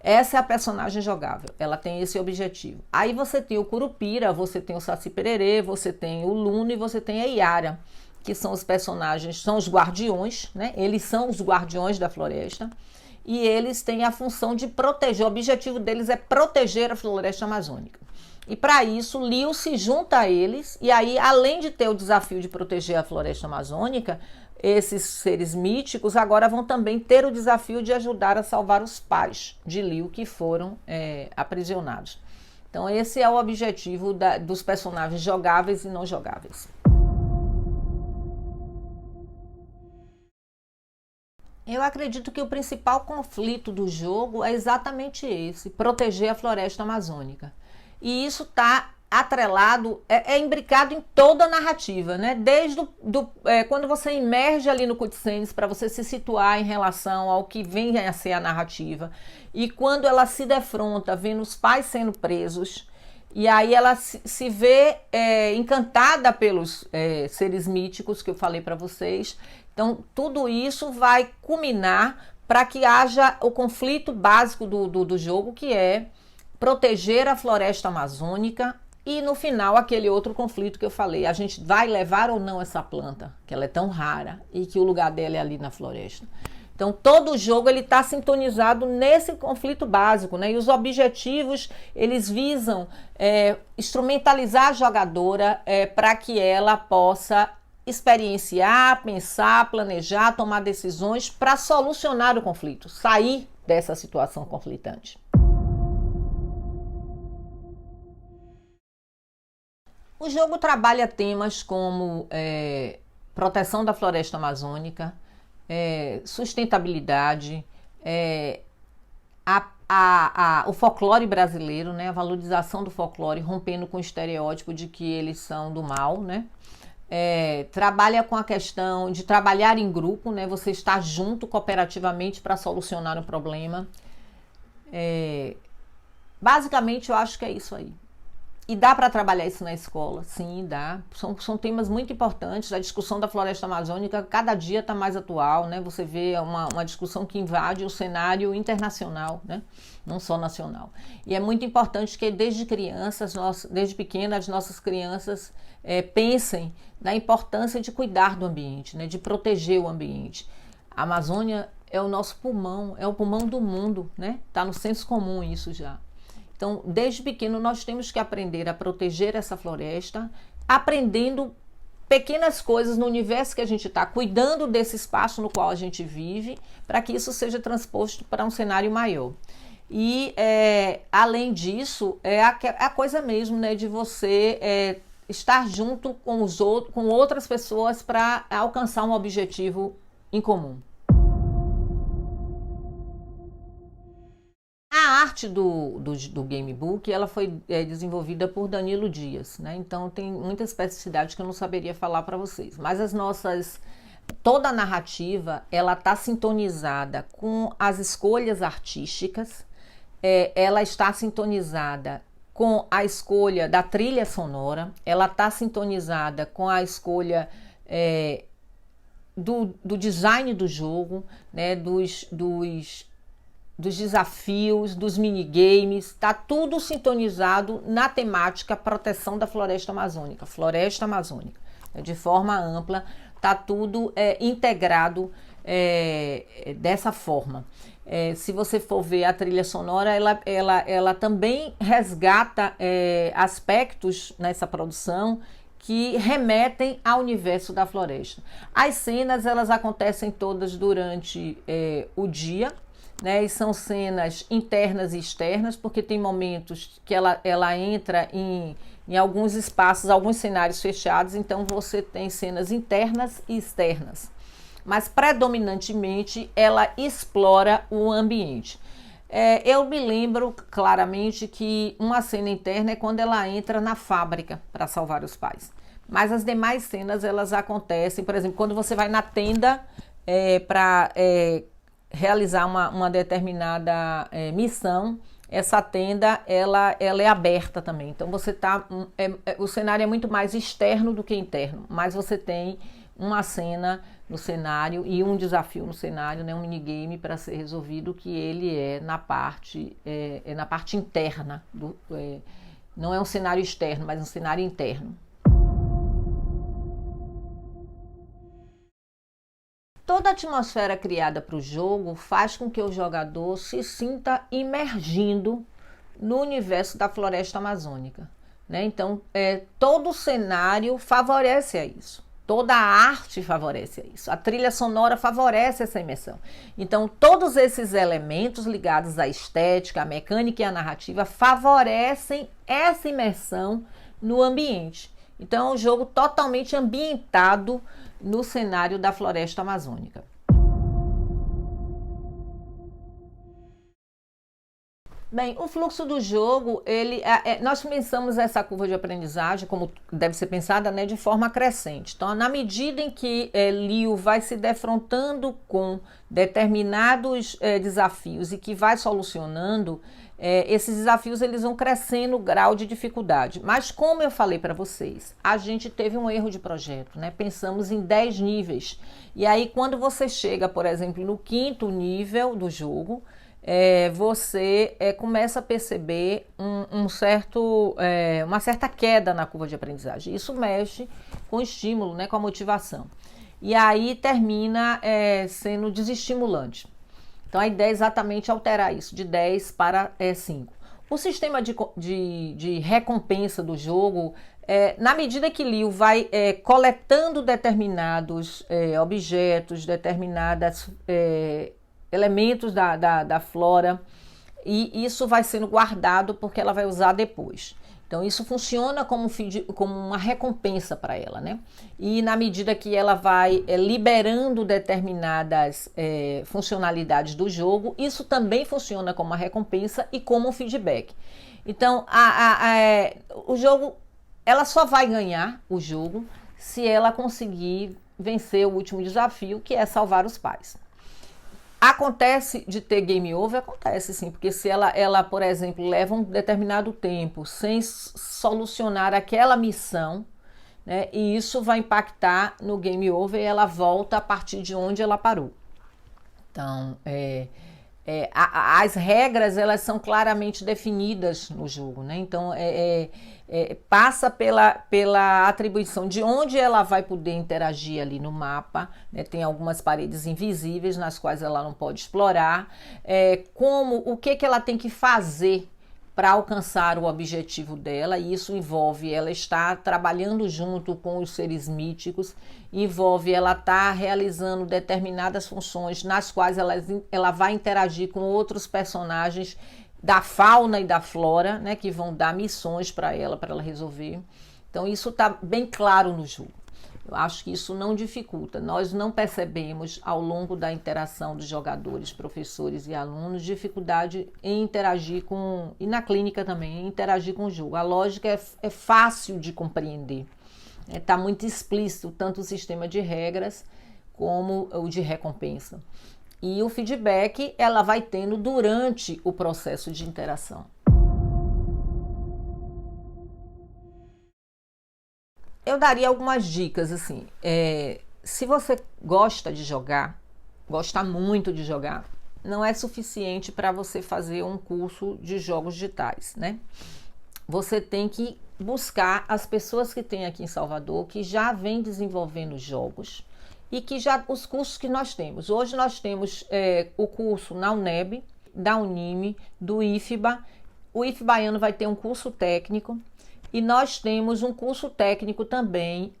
S1: Essa é a personagem jogável, ela tem esse objetivo. Aí você tem o Curupira, você tem o Saci Pererê, você tem o Luna e você tem a Yara, que são os personagens, são os guardiões, né? Eles são os guardiões da floresta e eles têm a função de proteger, o objetivo deles é proteger a floresta amazônica. E para isso, Leo se junta a eles, e aí, além de ter o desafio de proteger a floresta amazônica, esses seres míticos agora vão também ter o desafio de ajudar a salvar os pais de Leo que foram aprisionados. Então esse é o objetivo dos personagens jogáveis e não jogáveis. Eu acredito que o principal conflito do jogo é exatamente esse, proteger a floresta amazônica. E isso está atrelado, imbricado em toda a narrativa, né? Desde quando você imerge ali no cutscenes para você se situar em relação ao que vem a ser a narrativa, e quando ela se defronta vendo os pais sendo presos, e aí ela se vê encantada pelos seres míticos que eu falei para vocês. Então tudo isso vai culminar para que haja o conflito básico do jogo, que é proteger a floresta amazônica. E no final, aquele outro conflito que eu falei, a gente vai levar ou não essa planta, que ela é tão rara e que o lugar dela é ali na floresta. Então, todo o jogo está sintonizado nesse conflito básico, né? E os objetivos, eles visam instrumentalizar a jogadora para que ela possa experienciar, pensar, planejar, tomar decisões para solucionar o conflito, sair dessa situação conflitante. O jogo trabalha temas como proteção da floresta amazônica, sustentabilidade, o folclore brasileiro, né, a valorização do folclore, rompendo com o estereótipo de que eles são do mal, né? Trabalha com a questão de trabalhar em grupo, né? Você está junto cooperativamente para solucionar um problema. Basicamente, eu acho que é isso aí. E dá para trabalhar isso na escola? Sim, dá. São temas muito importantes. A discussão da floresta amazônica cada dia está mais atual, né? Você vê uma discussão que invade o cenário internacional, né? Não só nacional. E é muito importante que desde crianças, desde pequenas, as nossas crianças pensem na importância de cuidar do ambiente, né? De proteger o ambiente. A Amazônia é o nosso pulmão, é o pulmão do mundo, né? Está no senso comum isso já. Então, desde pequeno, nós temos que aprender a proteger essa floresta, aprendendo pequenas coisas no universo que a gente está, cuidando desse espaço no qual a gente vive, para que isso seja transposto para um cenário maior. E, além disso, é a coisa mesmo, né, de você estar junto com outras pessoas para alcançar um objetivo em comum. A arte do Gamebook, ela foi desenvolvida por Danilo Dias, né? Então tem muita especificidade que eu não saberia falar para vocês. Mas toda a narrativa, ela está sintonizada com as escolhas artísticas, ela está sintonizada com a escolha da trilha sonora, ela está sintonizada com a escolha do design do jogo, né? Dos desafios, dos minigames, está tudo sintonizado na temática proteção da floresta amazônica, de forma ampla, está tudo integrado dessa forma. Se você for ver a trilha sonora, ela também resgata aspectos nessa produção que remetem ao universo da floresta. As cenas, elas acontecem todas durante o dia, né, e são cenas internas e externas, porque tem momentos que ela entra em alguns espaços, alguns cenários fechados, então você tem cenas internas e externas. Mas predominantemente ela explora o ambiente. Eu me lembro claramente que uma cena interna é quando ela entra na fábrica para salvar os pais. Mas as demais cenas, elas acontecem, por exemplo, quando você vai na tenda para realizar uma determinada missão, essa tenda ela é aberta também. Então você o cenário é muito mais externo do que interno, mas você tem uma cena no cenário e um desafio no cenário, né, um minigame para ser resolvido, que ele é na parte interna, não é um cenário externo, mas um cenário interno. Toda a atmosfera criada para o jogo faz com que o jogador se sinta imergindo no universo da floresta amazônica, né? Então, todo o cenário favorece a isso. Toda a arte favorece a isso. A trilha sonora favorece essa imersão. Então, todos esses elementos ligados à estética, à mecânica e à narrativa favorecem essa imersão no ambiente. Então, é um jogo totalmente ambientado no cenário da floresta amazônica. Bem, o fluxo do jogo, nós pensamos essa curva de aprendizagem, como deve ser pensada, né, de forma crescente. Então, na medida em que Liu vai se defrontando com determinados desafios e que vai solucionando, esses desafios eles vão crescendo o grau de dificuldade. Mas como eu falei para vocês, a gente teve um erro de projeto, né? Pensamos em 10 níveis. E aí quando você chega, por exemplo, no 5º nível do jogo, você começa a perceber uma certa queda na curva de aprendizagem. Isso mexe com o estímulo, né? Com a motivação. E aí termina sendo desestimulante. Então a ideia é exatamente alterar isso, de 10 para 5. O sistema de recompensa do jogo, na medida que Liu vai coletando determinados objetos, determinados elementos da flora, e isso vai sendo guardado porque ela vai usar depois. Então isso funciona como uma recompensa para ela, né? E na medida que ela vai liberando determinadas funcionalidades do jogo, isso também funciona como uma recompensa e como um feedback. Então o jogo, ela só vai ganhar o jogo se ela conseguir vencer o último desafio, que é salvar os pais. Acontece de ter game over? Acontece sim, porque se ela, por exemplo, leva um determinado tempo sem solucionar aquela missão, né, e isso vai impactar no game over e ela volta a partir de onde ela parou. Então, as regras elas são claramente definidas no jogo, né? Então passa pela atribuição de onde ela vai poder interagir ali no mapa, né? Tem algumas paredes invisíveis nas quais ela não pode explorar, o que ela tem que fazer para alcançar o objetivo dela, e isso envolve ela estar trabalhando junto com os seres míticos, envolve ela estar realizando determinadas funções nas quais ela vai interagir com outros personagens da fauna e da flora, né, que vão dar missões para ela resolver. Então isso está bem claro no jogo. Eu acho que isso não dificulta. Nós não percebemos, ao longo da interação dos jogadores, professores e alunos, dificuldade em interagir com, e na clínica também, em interagir com o jogo. A lógica é fácil de compreender. Está muito explícito, tanto o sistema de regras como o de recompensa. E o feedback ela vai tendo durante o processo de interação. Eu daria algumas dicas, assim, se você gosta de jogar, gosta muito de jogar, não é suficiente para você fazer um curso de jogos digitais, né? Você tem que buscar as pessoas que tem aqui em Salvador, que já vêm desenvolvendo jogos, e que já os cursos que nós temos. Hoje nós temos o curso na UNEB, da Unime, do IFBA. O IF Baiano vai ter um curso técnico, e nós temos um curso técnico também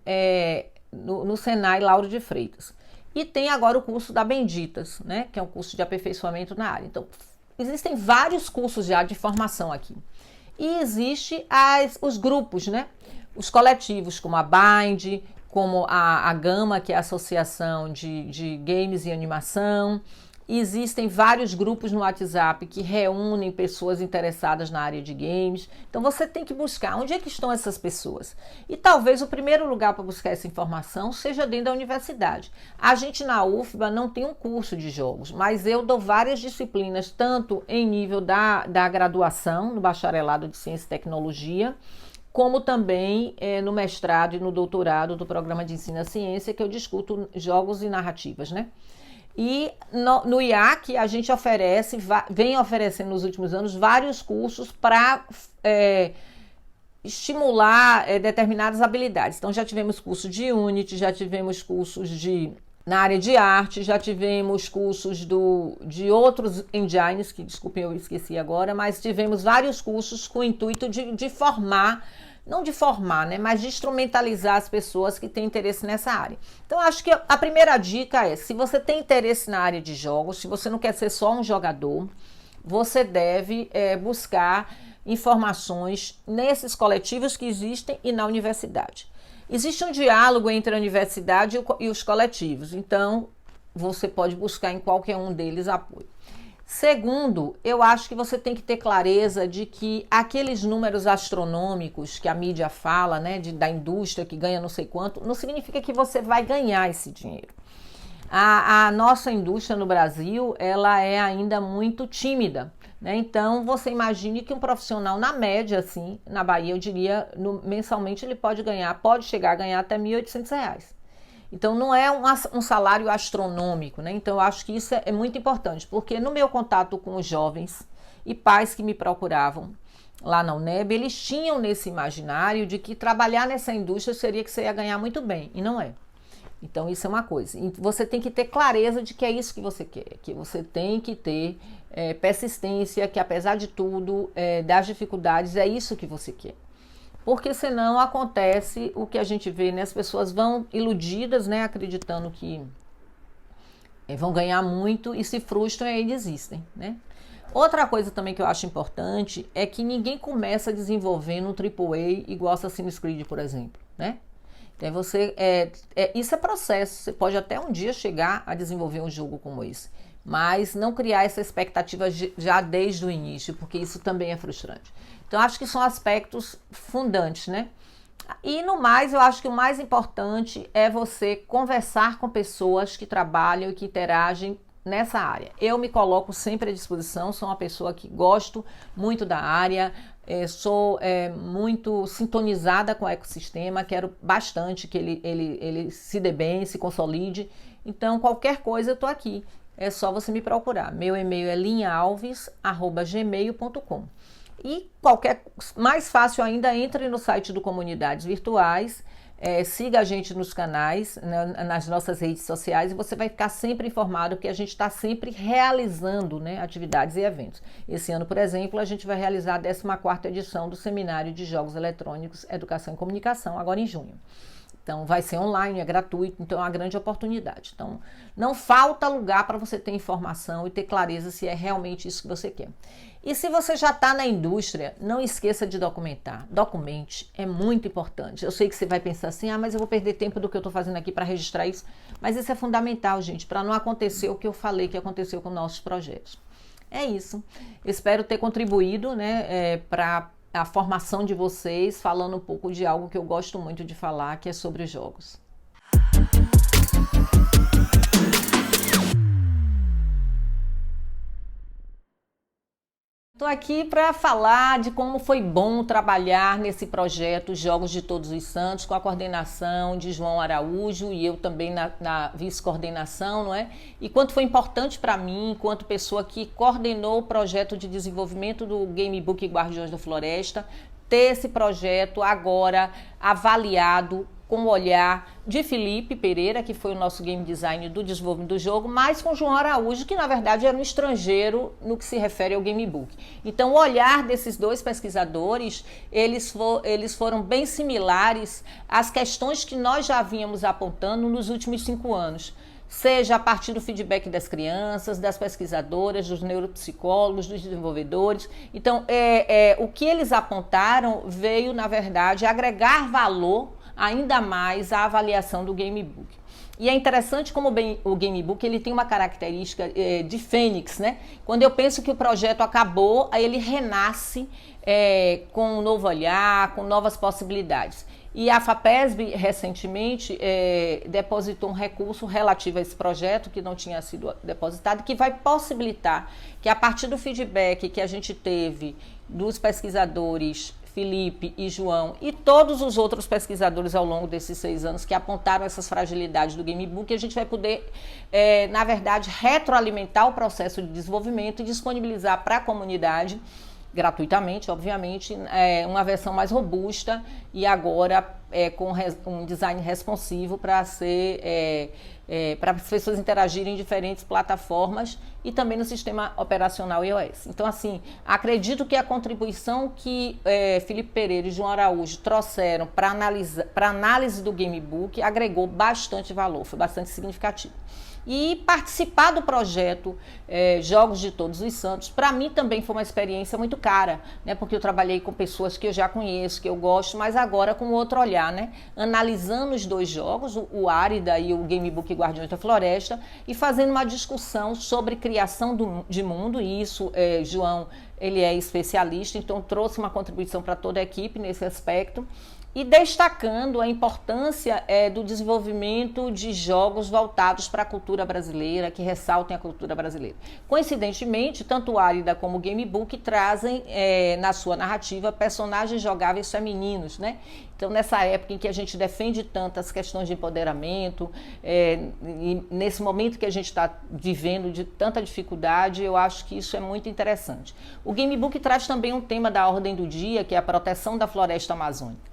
S1: no Senai Lauro de Freitas. E tem agora o curso da Benditas, né, que é um curso de aperfeiçoamento na área. Então, existem vários cursos já de formação aqui. E existe os grupos, né, os coletivos, como a Bind, como a Gama, que é a Associação de Games e Animação. Existem vários grupos no WhatsApp que reúnem pessoas interessadas na área de games. Então você tem que buscar onde é que estão essas pessoas. E talvez o primeiro lugar para buscar essa informação seja dentro da universidade. A gente na UFBA não tem um curso de jogos, mas eu dou várias disciplinas, tanto em nível da graduação, no bacharelado de Ciência e Tecnologia, como também no mestrado e no doutorado do Programa de Ensino à Ciência, que eu discuto jogos e narrativas, né? E no IAC a gente vem oferecendo nos últimos anos vários cursos para estimular determinadas habilidades. Então já tivemos curso de Unity, já tivemos cursos na área de arte, já tivemos cursos de outros engines, que desculpem eu esqueci agora, mas tivemos vários cursos com o intuito de formar, não de formar, né, mas de instrumentalizar as pessoas que têm interesse nessa área. Então, acho que a primeira dica é, se você tem interesse na área de jogos, se você não quer ser só um jogador, você deve buscar informações nesses coletivos que existem e na universidade. Existe um diálogo entre a universidade e os coletivos, então você pode buscar em qualquer um deles apoio. Segundo, eu acho que você tem que ter clareza de que aqueles números astronômicos que a mídia fala, né, da indústria que ganha não sei quanto, não significa que você vai ganhar esse dinheiro. A nossa indústria no Brasil, ela é ainda muito tímida, né? Então, você imagine que um profissional, na média, assim, na Bahia, eu diria, mensalmente ele pode chegar a ganhar até R$ 1.800. Então, não é um salário astronômico, né? Então, eu acho que isso é muito importante, porque no meu contato com os jovens e pais que me procuravam lá na UNEB, eles tinham nesse imaginário de que trabalhar nessa indústria seria que você ia ganhar muito bem, e não é. Então, isso é uma coisa. E você tem que ter clareza de que é isso que você quer, que você tem que ter persistência, que apesar de tudo, das dificuldades, é isso que você quer. Porque senão acontece o que a gente vê, né? As pessoas vão iludidas, né? Acreditando que vão ganhar muito e se frustram e aí desistem, né? Outra coisa também que eu acho importante é que ninguém começa desenvolvendo um AAA igual Assassin's Creed, por exemplo, né? Então isso é processo, você pode até um dia chegar a desenvolver um jogo como esse, mas não criar essa expectativa já desde o início, porque isso também é frustrante. Então, acho que são aspectos fundantes, né? E no mais, eu acho que o mais importante é você conversar com pessoas que trabalham e que interagem nessa área. Eu me coloco sempre à disposição, sou uma pessoa que gosto muito da área, sou muito sintonizada com o ecossistema, quero bastante que ele se dê bem, se consolide. Então, qualquer coisa eu estou aqui. É só você me procurar. Meu e-mail é linhaalves@gmail.com. E mais fácil ainda, entre no site do Comunidades Virtuais, siga a gente nos canais, nas nossas redes sociais, e você vai ficar sempre informado, porque a gente está sempre realizando, né, atividades e eventos. Esse ano, por exemplo, a gente vai realizar a 14ª edição do Seminário de Jogos Eletrônicos, Educação e Comunicação, agora em junho. Então, vai ser online, é gratuito, então é uma grande oportunidade. Então, não falta lugar para você ter informação e ter clareza se é realmente isso que você quer. E se você já está na indústria, não esqueça de documentar. Documente, é muito importante. Eu sei que você vai pensar assim, mas eu vou perder tempo do que eu estou fazendo aqui para registrar isso. Mas isso é fundamental, gente, para não acontecer o que eu falei que aconteceu com nossos projetos. É isso. Espero ter contribuído, né, para a formação de vocês, falando um pouco de algo que eu gosto muito de falar, que é sobre os jogos. Estou aqui para falar de como foi bom trabalhar nesse projeto Jogos de Todos os Santos, com a coordenação de João Araújo e eu também na vice-coordenação, não é? E quanto foi importante para mim, enquanto pessoa que coordenou o projeto de desenvolvimento do Gamebook Guardiões da Floresta, ter esse projeto agora avaliado com o olhar de Felipe Pereira, que foi o nosso game design do desenvolvimento do jogo, mas com João Araújo, que na verdade era um estrangeiro no que se refere ao Gamebook. Então, o olhar desses dois pesquisadores, eles foram bem similares às questões que nós já vínhamos apontando nos últimos 5 anos. Seja a partir do feedback das crianças, das pesquisadoras, dos neuropsicólogos, dos desenvolvedores. Então, o que eles apontaram veio, na verdade, agregar valor ainda mais à avaliação do Gamebook. E é interessante como o Gamebook ele tem uma característica de fênix, né? Quando eu penso que o projeto acabou, aí ele renasce com um novo olhar, com novas possibilidades. E a FAPESB, recentemente, depositou um recurso relativo a esse projeto, que não tinha sido depositado, que vai possibilitar que, a partir do feedback que a gente teve dos pesquisadores Felipe e João e todos os outros pesquisadores ao longo desses 6 anos que apontaram essas fragilidades do Gamebook, a gente vai poder, na verdade, retroalimentar o processo de desenvolvimento e disponibilizar para a comunidade, gratuitamente, obviamente, uma versão mais robusta e agora com um design responsivo para para as pessoas interagirem em diferentes plataformas e também no sistema operacional iOS. Então, assim, acredito que a contribuição que Felipe Pereira e João Araújo trouxeram para análise do Gamebook agregou bastante valor, foi bastante significativo. E participar do projeto Jogos de Todos os Santos, para mim também foi uma experiência muito cara, né? Porque eu trabalhei com pessoas que eu já conheço, que eu gosto, mas agora com outro olhar, né? Analisando os dois jogos, o Árida e o Gamebook Guardiões da Floresta, e fazendo uma discussão sobre criação de mundo, e isso, João, ele é especialista, então trouxe uma contribuição para toda a equipe nesse aspecto. E destacando a importância do desenvolvimento de jogos voltados para a cultura brasileira, que ressaltem a cultura brasileira. Coincidentemente, tanto o Árida como o Gamebook trazem na sua narrativa personagens jogáveis femininos, né? Então, nessa época em que a gente defende tantas questões de empoderamento, e nesse momento que a gente está vivendo de tanta dificuldade, eu acho que isso é muito interessante. O Gamebook traz também um tema da ordem do dia, que é a proteção da floresta amazônica,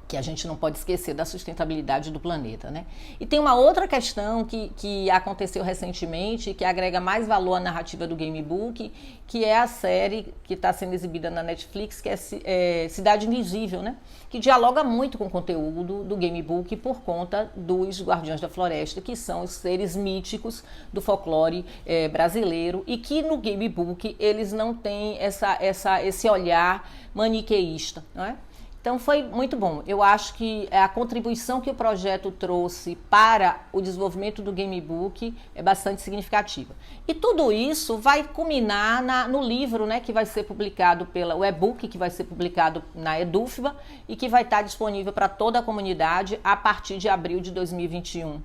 S1: que a gente não pode esquecer da sustentabilidade do planeta, né? E tem uma outra questão que aconteceu recentemente, que agrega mais valor à narrativa do Gamebook, que é a série que está sendo exibida na Netflix, que é Cidade Invisível, né? Que dialoga muito com o conteúdo do Gamebook por conta dos Guardiões da Floresta, que são os seres míticos do folclore brasileiro, e que no Gamebook eles não têm esse olhar maniqueísta, não é? Então foi muito bom. Eu acho que a contribuição que o projeto trouxe para o desenvolvimento do Gamebook é bastante significativa. E tudo isso vai culminar no livro, né, que vai ser publicado o e-book que vai ser publicado na Edufba e que vai estar disponível para toda a comunidade a partir de abril de 2021.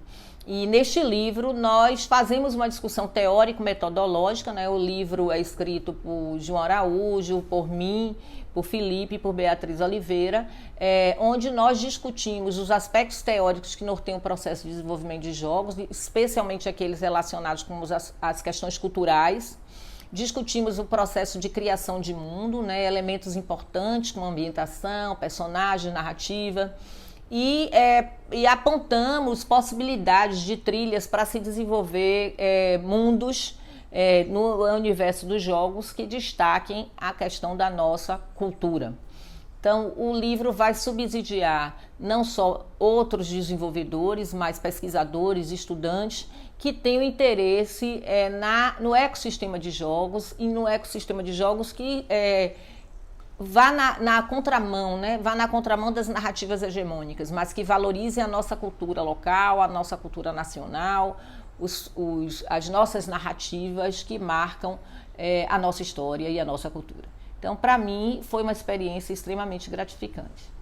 S1: E neste livro nós fazemos uma discussão teórico-metodológica, né? O livro é escrito por João Araújo, por mim, por Felipe e por Beatriz Oliveira, onde nós discutimos os aspectos teóricos que norteiam o processo de desenvolvimento de jogos, especialmente aqueles relacionados com as questões culturais. Discutimos o processo de criação de mundo, né? Elementos importantes como ambientação, personagem, narrativa. E apontamos possibilidades de trilhas para se desenvolver mundos no universo dos jogos que destaquem a questão da nossa cultura. Então, o livro vai subsidiar não só outros desenvolvedores, mas pesquisadores, estudantes que tenham interesse no ecossistema de jogos e no ecossistema de jogos que vá na contramão, né? Vá na contramão das narrativas hegemônicas, mas que valorizem a nossa cultura local, a nossa cultura nacional, as nossas narrativas que marcam a nossa história e a nossa cultura. Então, para mim, foi uma experiência extremamente gratificante.